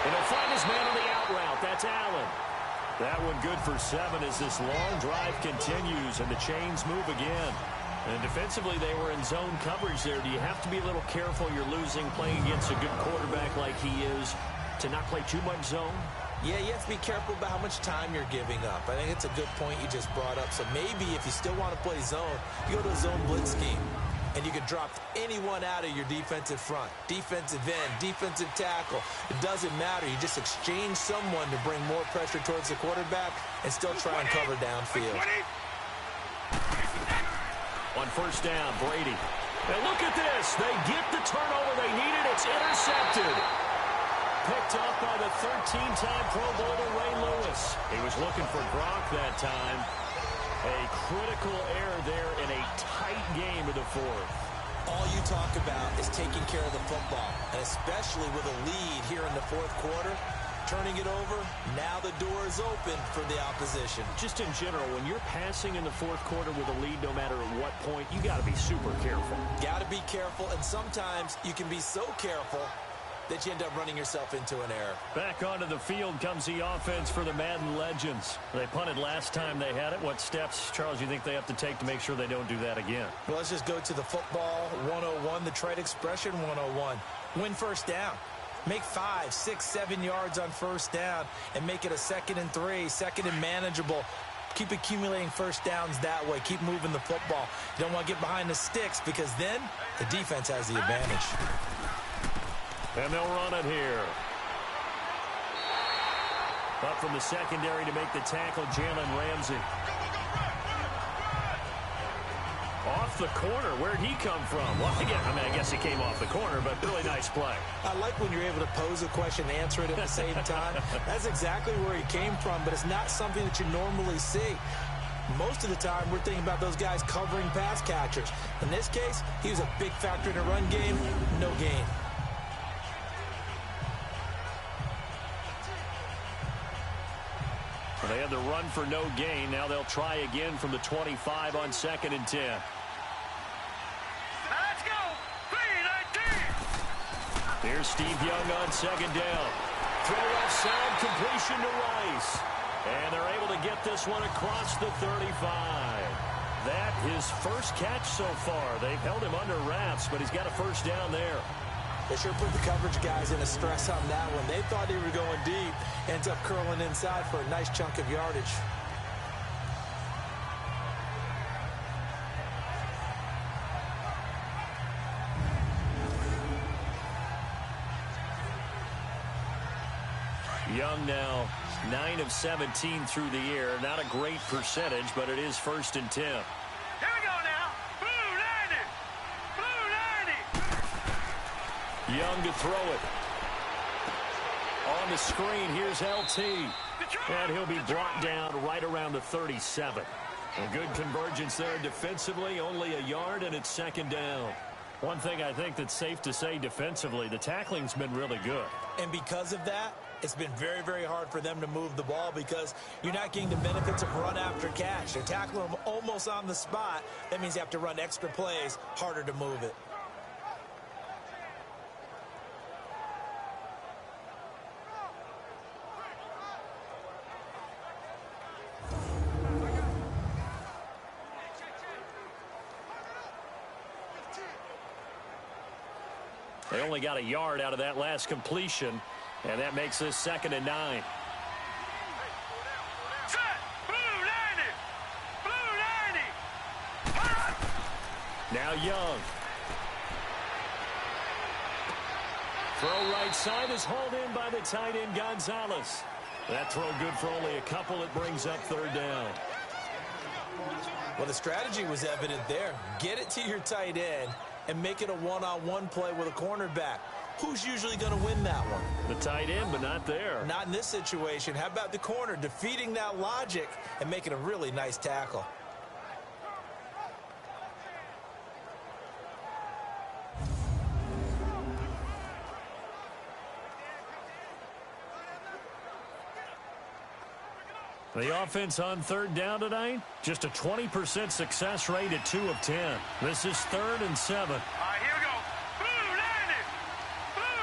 And he'll find his man on the out route. That's Allen. That one good for 7 as this long drive continues and the chains move again. And defensively, they were in zone coverage there. Do you have to be a little careful you're losing playing against a good quarterback like he is to not play too much zone? Yeah, you have to be careful about how much time you're giving up. I think it's a good point you just brought up. So maybe if you still want to play zone, you go to a zone blitz scheme. And you can drop anyone out of your defensive front. Defensive end, defensive tackle. It doesn't matter. You just exchange someone to bring more pressure towards the quarterback and still try and cover downfield. On first down, Brady. And look at this. They get the turnover they needed. It's intercepted. Picked up by the 13-time Pro Bowler Ray Lewis. He was looking for Gronk that time. A critical error there in a tight game of the fourth. All you talk about is taking care of the football, and especially with a lead here in the fourth quarter, turning it over, now the door is open for the opposition. Just in general, when you're passing in the fourth quarter with a lead, no matter at what point, you got to be super careful. Got to be careful, and sometimes you can be so careful that you end up running yourself into an error. Back onto the field comes the offense for the Madden Legends. They punted last time they had it. What steps, Charles, you think they have to take to make sure they don't do that again? Well, let's just go to the football 101, the trite expression 101. Win first down. Make 5, 6, 7 yards on first down and make it a 2nd and 3, 2nd and manageable. Keep accumulating first downs that way. Keep moving the football. You don't want to get behind the sticks because then the defense has the advantage. And they'll run it here. Up from the secondary to make the tackle, Jalen Ramsey. Off the corner. Where'd he come from? Well, I guess he came off the corner, but really nice play. I like when you're able to pose a question and answer it at the same time. That's exactly where he came from, but it's not something that you normally see. Most of the time, we're thinking about those guys covering pass catchers. In this case, he was a big factor in the run game. No gain. They had the run for no gain. Now they'll try again from the 25 on 2nd and 10. Let's go! 3-19! Here's Steve Young on 2nd down. Throw offside, completion to Rice. And they're able to get this one across the 35. That his first catch so far. They've held him under wraps, but he's got a first down there. They sure put the coverage guys in a stress on that one. They thought they were going deep. Ends up curling inside for a nice chunk of yardage. Young now 9 of 17 through the air. Not a great percentage, but it is 1st and 10. Here we go now. Blue 90. Blue 90. Young to throw it. On the screen, here's LT. And he'll be brought down right around the 37. A good convergence there defensively, only a yard, and it's 2nd down. One thing I think that's safe to say defensively, the tackling's been really good. And because of that, it's been very, very hard for them to move the ball because you're not getting the benefits of run after catch. They're tackling them almost on the spot. That means you have to run extra plays, harder to move it. They only got a yard out of that last completion, and that makes this 2nd and 9. Set. Blue 90. Blue 90. Now Young. Throw right side is hauled in by the tight end Gonzalez. That throw good for only a couple. It brings up 3rd down. Well, the strategy was evident there. Get it to your tight end and make it a one-on-one play with a cornerback. Who's usually going to win that one? The tight end, but not there. Not in this situation. How about the corner defeating that logic and making a really nice tackle? The offense on 3rd down tonight, just a 20% success rate at 2 of 10. This is 3rd and 7. All right, here we go. Blue 90. Blue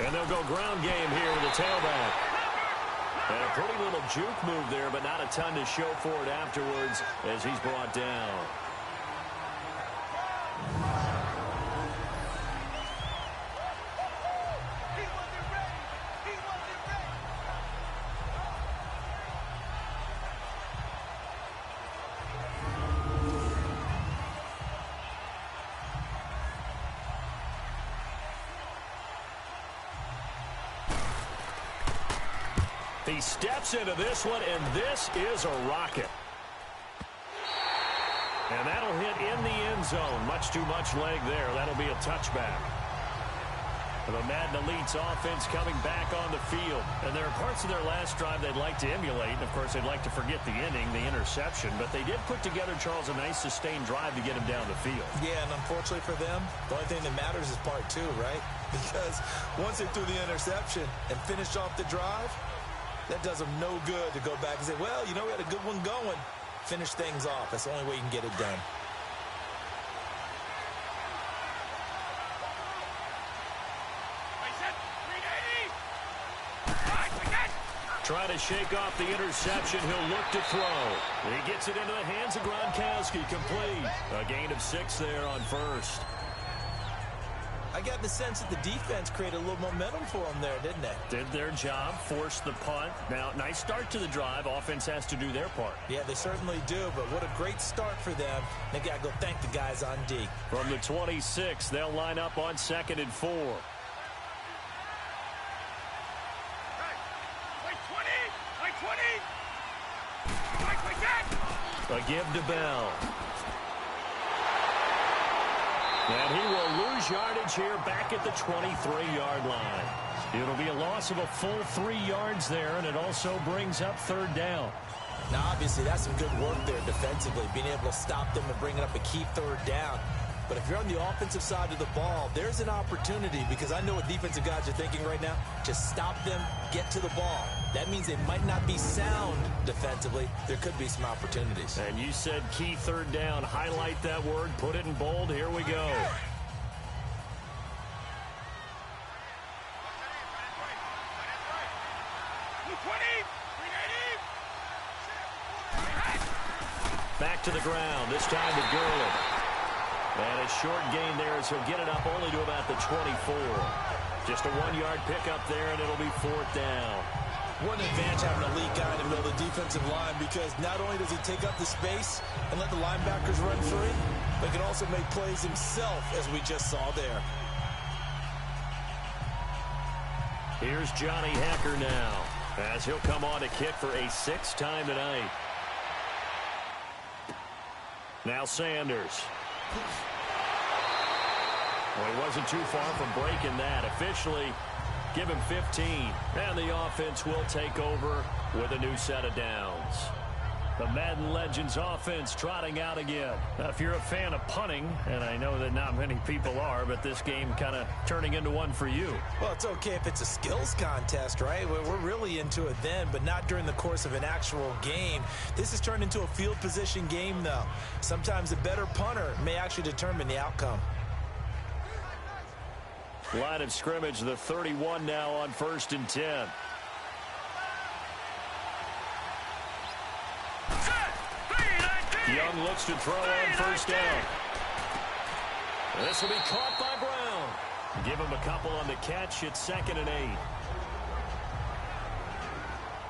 90. And they'll go ground game here with the tailback. And a pretty little juke move there, but not a ton to show for it afterwards as he's brought down. He steps into this one, and this is a rocket. And that'll hit in the end zone. Much too much leg there. That'll be a touchback. The Madden Elite's offense coming back on the field. And there are parts of their last drive they'd like to emulate. And, of course, they'd like to forget the inning, the interception. But they did put together, Charles, a nice sustained drive to get him down the field. Yeah, and unfortunately for them, the only thing that matters is part two, right? Because once they threw the interception and finished off the drive, that does them no good to go back and say, well, you know, we had a good one going. Finish things off. That's the only way you can get it done. Trying to shake off the interception. He'll look to throw. He gets it into the hands of Gronkowski. Complete. A gain of 6 there on first. I got the sense that the defense created a little momentum for them there, didn't they? Did their job, forced the punt. Now, nice start to the drive. Offense has to do their part. Yeah, they certainly do, but what a great start for them. They got to go thank the guys on D. From the 26, they'll line up on 2nd and 4. A give to Bell. And he will lose yardage here back at the 23-yard line. It'll be a loss of a full 3 yards there, and it also brings up 3rd down. Now, obviously, that's some good work there defensively, being able to stop them and bringing up a key 3rd down. But if you're on the offensive side of the ball, there's an opportunity, because I know what defensive guys are thinking right now. Just stop them, get to the ball. That means they might not be sound defensively. There could be some opportunities. And you said key 3rd down. Highlight that word. Put it in bold. Here we go. Back to the ground. This time to Gurley. And a short gain there as he'll get it up only to about the 24. Just a 1-yard pickup there, and it'll be 4th down. What an advantage having an elite guy in the middle of the defensive line, because not only does he take up the space and let the linebackers run free, but he can also make plays himself, as we just saw there. Here's Johnny Hecker now, as he'll come on to kick for a 6th time tonight. Now Sanders. Well, he wasn't too far from breaking that. Officially, give him 15. And the offense will take over with a new set of downs. The Madden Legends offense trotting out again. Now, if you're a fan of punting, and I know that not many people are, but this game kind of turning into one for you. Well, it's okay if it's a skills contest, right? We're really into it then, but not during the course of an actual game. This has turned into a field position game, though. Sometimes a better punter may actually determine the outcome. Line of scrimmage, the 31 now on 1st and 10. Young looks to throw on 1st down. This will be caught by Brown. Give him a couple on the catch. It's 2nd and 8.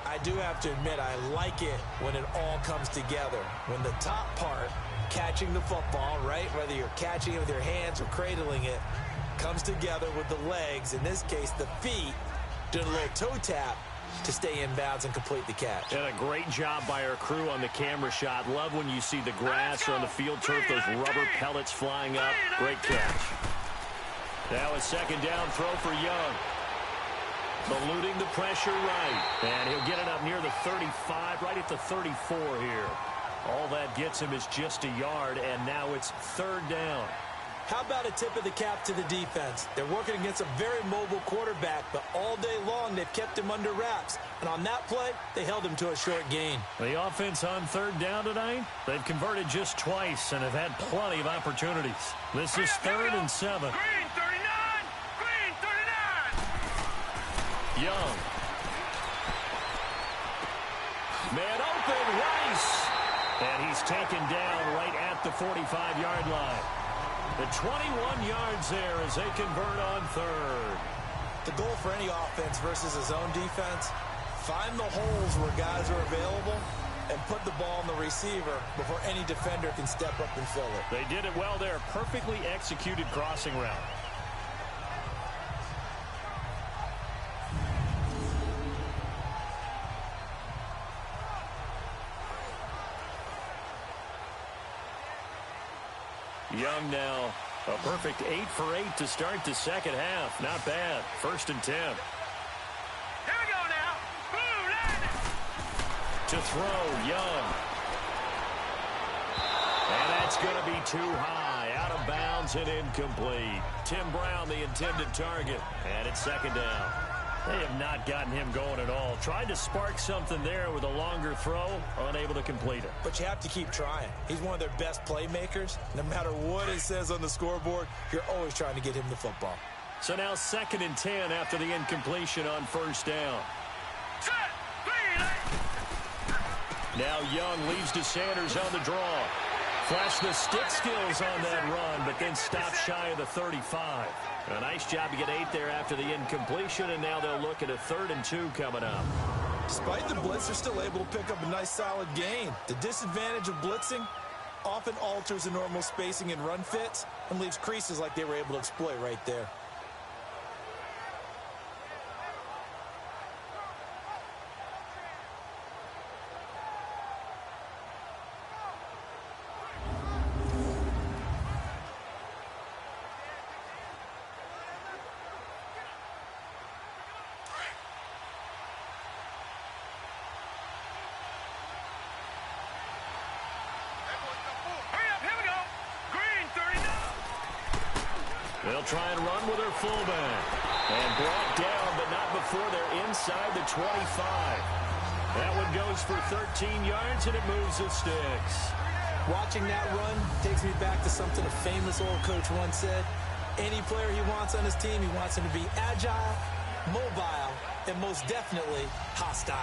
I do have to admit, I like it when it all comes together. When the top part, catching the football, right, whether you're catching it with your hands or cradling it, comes together with the legs, in this case the feet, doing a little toe tap to stay in bounds and complete the catch. And a great job by our crew on the camera shot. Love when you see the grass or on the field turf, those rubber pellets flying up. Great catch. Now a 2nd down throw for Young. Eluding the pressure right. And he'll get it up near the 35, right at the 34 here. All that gets him is just a yard, and now it's 3rd down. How about a tip of the cap to the defense? They're working against a very mobile quarterback, but all day long they've kept him under wraps. And on that play, they held him to a short gain. The offense on 3rd down tonight, they've converted just twice and have had plenty of opportunities. This is 3rd and 7. Green 39! Green 39! Young. Man open, Rice. And he's taken down right at the 45-yard line. The 21 yards there as they convert on third. The goal for any offense versus his own defense, find the holes where guys are available and put the ball on the receiver before any defender can step up and fill it. They did it well there. Perfectly executed crossing route. Young now, a perfect 8 for 8 to start the second half. Not bad. 1st and 10. Here we go now. Boom, landed. To throw, Young. And that's going to be too high. Out of bounds and incomplete. Tim Brown, the intended target. And it's 2nd down. They have not gotten him going at all. Tried to spark something there with a longer throw, unable to complete it. But you have to keep trying. He's one of their best playmakers. No matter what it says on the scoreboard, you're always trying to get him the football. So now 2nd and 10 after the incompletion on 1st down. Set. Now Young leaves to Sanders on the draw. Flashed the stick skills on that run, but then stopped shy of the 35. A nice job to get 8 there after the incompletion, and now they'll look at a 3rd and 2 coming up. Despite the blitz, they're still able to pick up a nice solid gain. The disadvantage of blitzing often alters the normal spacing and run fits and leaves creases like they were able to exploit right there. They'll try and run with their fullback. And brought down, but not before they're inside the 25. That one goes for 13 yards, and it moves the sticks. Watching that run takes me back to something a famous old coach once said. Any player he wants on his team, he wants him to be agile, mobile, and most definitely hostile.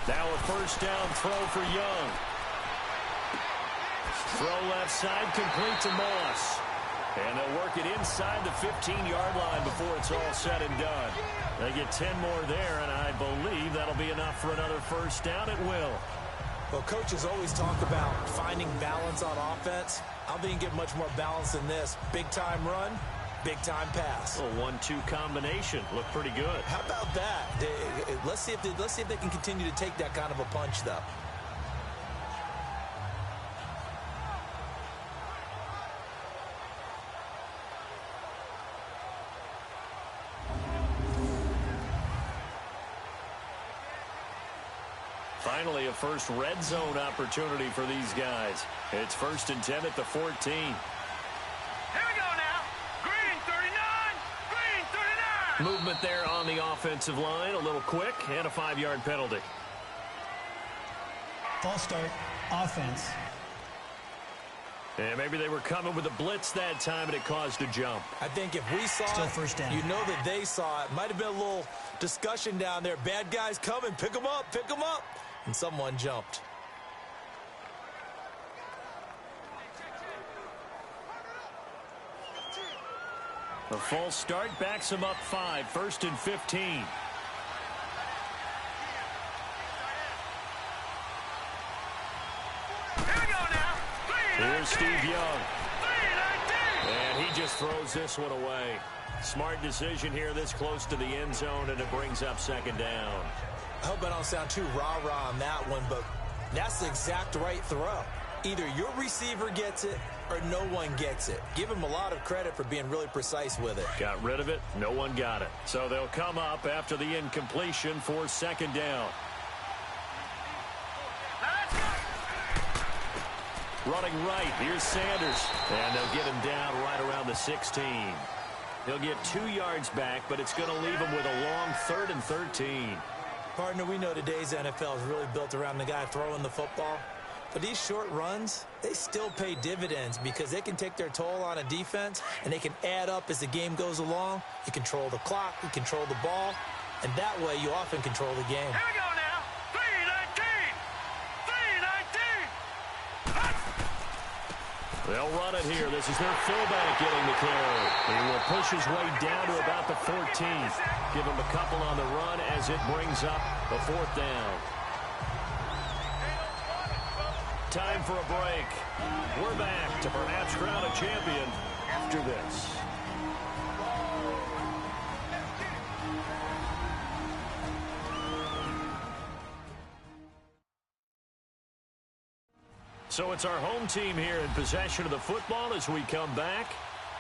Now a 1st down throw for Young. Throw left side, complete to Moss. And they'll work it inside the 15-yard line before it's all said and done. They get 10 more there, and I believe that'll be enough for another 1st down. It will. Well, coaches always talk about finding balance on offense. I don't think you can get much more balance than this. Big-time run, big-time pass. A 1-2 combination. Look pretty good. How about that? Let's see if they can continue to take that kind of a punch, though. Finally, a first red zone opportunity for these guys. It's 1st and 10 at the 14. Here we go now. Green 39. Green 39. Movement there on the offensive line. A little quick and a 5-yard penalty. False start, offense. And maybe they were coming with a blitz that time, and it caused a jump. I think if we saw Still it, 1st down. you know that they saw it. Might have been a little discussion down there. Bad guys coming. Pick them up. Pick them up. And someone jumped. A false start backs him up 5. 1st and 15. Here we go now. Here's Steve Young. And he just throws this one away. Smart decision here this close to the end zone, and it brings up 2nd down. I hope I don't sound too rah-rah on that one, but that's the exact right throw. Either your receiver gets it or no one gets it. Give him a lot of credit for being really precise with it. Got rid of it. No one got it. So they'll come up after the incompletion for 2nd down. Running right, here's Sanders. And they'll get him down right around the 16. He'll get 2 yards back, but it's going to leave him with a long 3rd and 13. Partner, we know today's NFL is really built around the guy throwing the football. But these short runs, they still pay dividends because they can take their toll on a defense, and they can add up as the game goes along. You control the clock, you control the ball, and that way you often control the game. Here we go now. 3-19. 3-19. They'll run it here. This is their fullback getting the carry. He will push his way down to about the 14. Give him a couple on the run as it brings up a 4th down. Time for a break. We're back to perhaps crown a champion after this. So it's our home team here in possession of the football as we come back.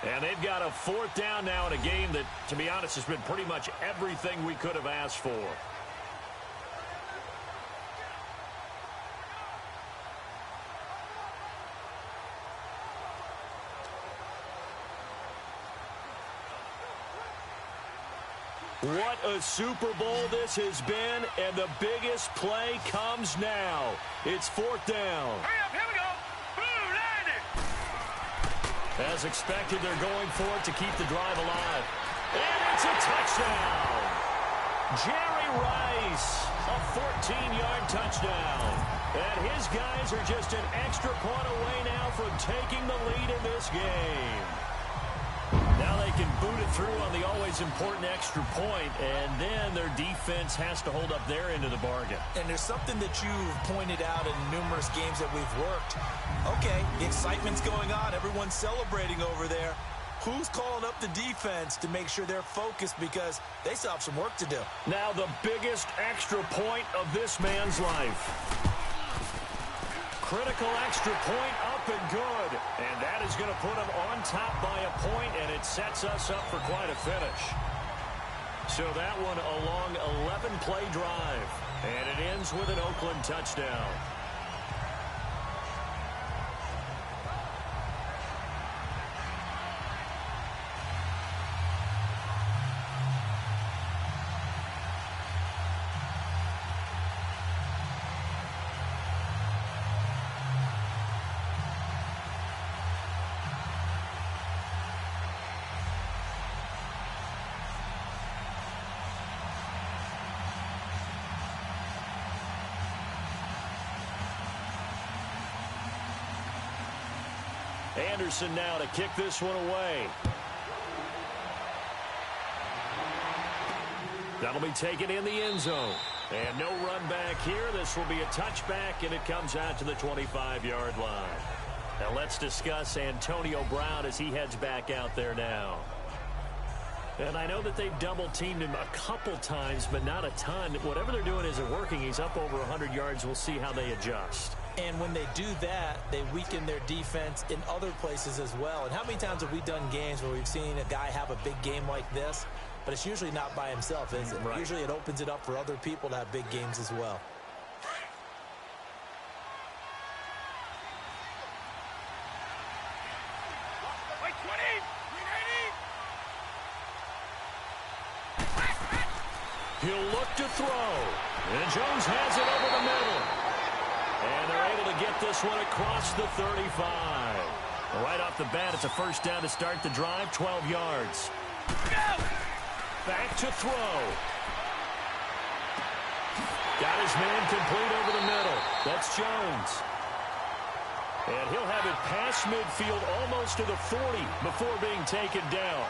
And they've got a 4th down now in a game that, to be honest, has been pretty much everything we could have asked for. What a Super Bowl this has been, and the biggest play comes now. It's 4th down. Hurry up, here we go. Blue 90. As expected, they're going for it to keep the drive alive. And it's a touchdown. Jerry Rice, a 14-yard touchdown. And his guys are just an extra point away now from taking the lead in this game. Now they can boot it through on the always important extra point, and then their defense has to hold up their end of the bargain. And there's something that you've pointed out in numerous games that we've worked. Okay, the excitement's going on. Everyone's celebrating over there. Who's calling up the defense to make sure they're focused because they still have some work to do? Now the biggest extra point of this man's life. Critical extra point up and good. And that is going to put him on top by a point, and it sets us up for quite a finish. So that one a long 11-play drive. And it ends with an Oakland touchdown. Anderson now to kick this one away. That'll be taken in the end zone. And no run back here. This will be a touchback, and it comes out to the 25-yard line. Now let's discuss Antonio Brown as he heads back out there now. And I know that they've double-teamed him a couple times, but not a ton. Whatever they're doing isn't working. He's up over 100 yards. We'll see how they adjust. And when they do that, they weaken their defense in other places as well. And how many times have we done games where we've seen a guy have a big game like this, but it's usually not by himself, is it? Right. Usually it opens it up for other people to have big games as well. Wait, 20. 390. He'll look to throw. And Jones has it over the middle. And they're able to get this one across the 35. Right off the bat, it's a first down to start the drive, 12 yards. Go! Back to throw. Got his man complete over the middle. That's Jones. And he'll have it past midfield almost to the 40 before being taken down.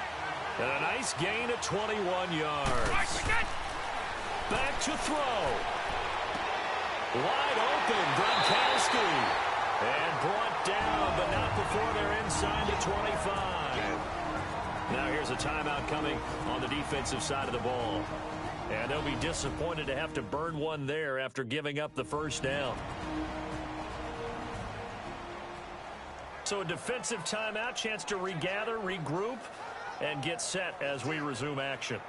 And a nice gain of 21 yards. Back to throw. Wide open, Gronkowski. And brought down, but not before they're inside the 25. Now here's a timeout coming on the defensive side of the ball. And they'll be disappointed to have to burn one there after giving up the first down. So a defensive timeout, chance to regather, regroup, and get set as we resume action.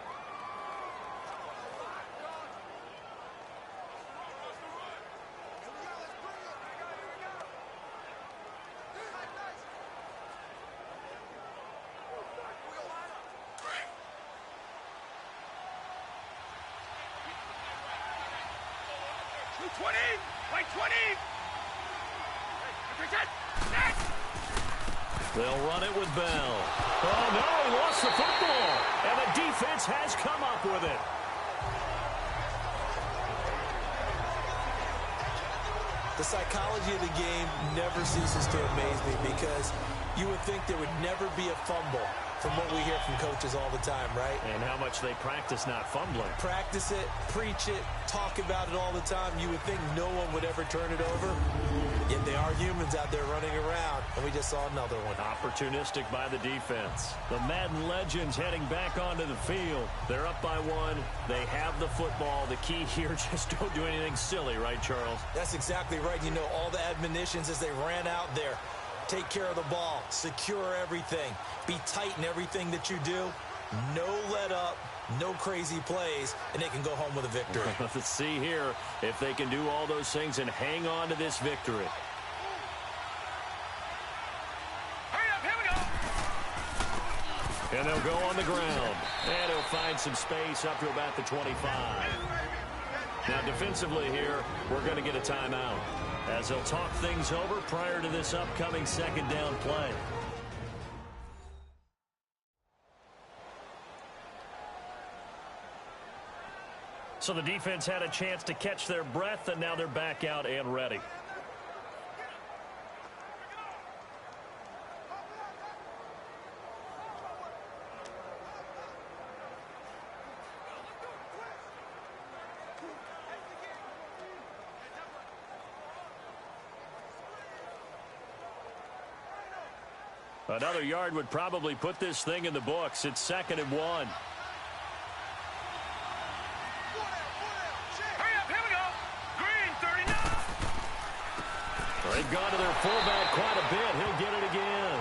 20. Like 20. They'll run it with Bell. Oh, no, he lost the football. And the defense has come up with it. The psychology of the game never ceases to amaze me because you would think there would never be a fumble from what we hear from coaches all the time, right? And how much they practice not fumbling. Practice it, preach it, talk about it all the time. You would think no one would ever turn it over. Yet they are humans out there running around, and we just saw another one. Opportunistic by the defense. The Madden legends heading back onto the field. They're up by 1. They have the football. The key here, just don't do anything silly, right, Charles? That's exactly right. You know, all the admonitions as they ran out there. Take care of the ball. Secure everything. Be tight in everything that you do. No let up. No crazy plays. And they can go home with a victory. Let's see here if they can do all those things and hang on to this victory. Hurry up, here we go. And they'll go on the ground. And he'll find some space up to about the 25. Now, defensively here, we're going to get a timeout as they'll talk things over prior to this upcoming second down play. So the defense had a chance to catch their breath, and now they're back out and ready. Another yard would probably put this thing in the books. It's 2nd and 1. Hurry up, here we go. Green, 39. They've gone to their fullback quite a bit. He'll get it again.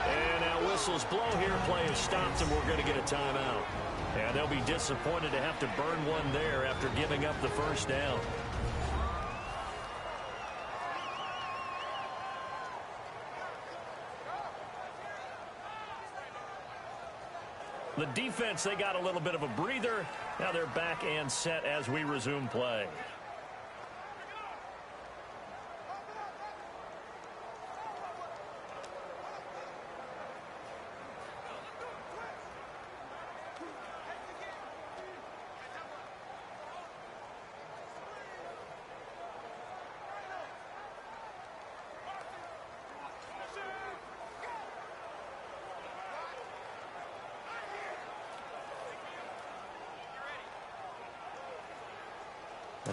And now whistles blow here. Play is stopped, and we're going to get a timeout. And they'll be disappointed to have to burn one there after giving up the first down. The defense, they got a little bit of a breather. Now they're back and set as we resume play.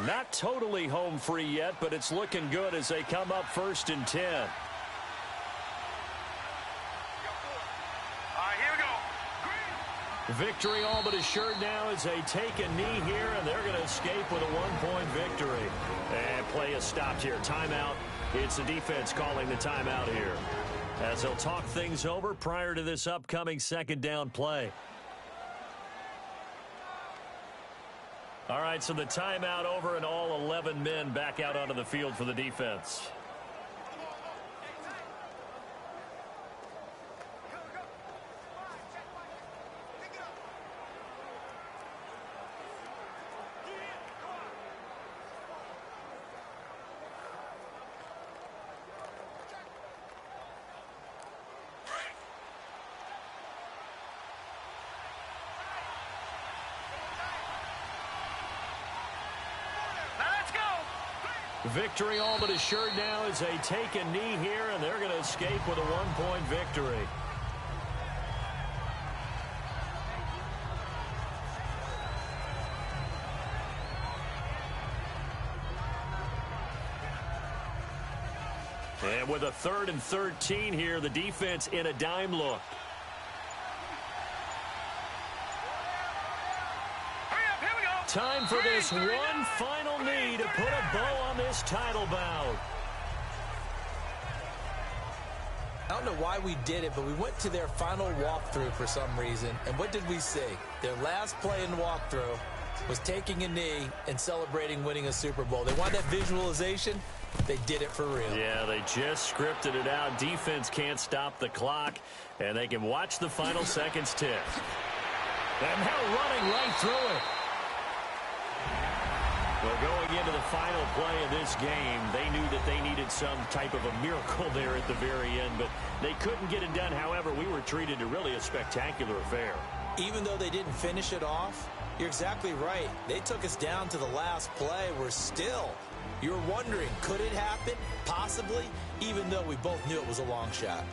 Not totally home free yet, but it's looking good as they come up 1st and 10. All right, here we go. Green. Victory all but assured now as they take a knee here, and they're going to escape with a 1-point victory. And play is stopped here. Timeout. It's the defense calling the timeout here as they'll talk things over prior to this upcoming second down play. All right, so the timeout over and all 11 men back out onto the field for the defense. Victory all but assured now as they take a knee here, and they're going to escape with a 1-point victory. And with a 3rd and 13 here, the defense in a dime look. Time for this one final knee to put a bow on this title bout. I don't know why we did it, but we went to their final walkthrough for some reason. And what did we see? Their last play in walkthrough was taking a knee and celebrating winning a Super Bowl. They want that visualization. They did it for real. Yeah, they just scripted it out. Defense can't stop the clock, and they can watch the final seconds tick. And now running right through it. They'll go going into the final play of this game, they knew that they needed some type of a miracle there at the very end, but they couldn't get it done. However, we were treated to really a spectacular affair. Even though they didn't finish it off, you're exactly right. They took us down to the last play. We're still, you're wondering, could it happen? Possibly, even though we both knew it was a long shot.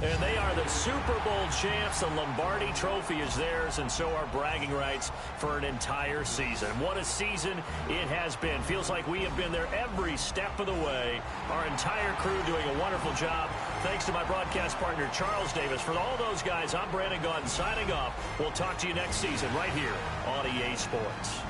And they are the Super Bowl champs. The Lombardi Trophy is theirs, and so are bragging rights for an entire season. What a season it has been. Feels like we have been there every step of the way. Our entire crew doing a wonderful job. Thanks to my broadcast partner, Charles Davis. For all those guys, I'm Brandon Gaudin signing off. We'll talk to you next season right here on EA Sports.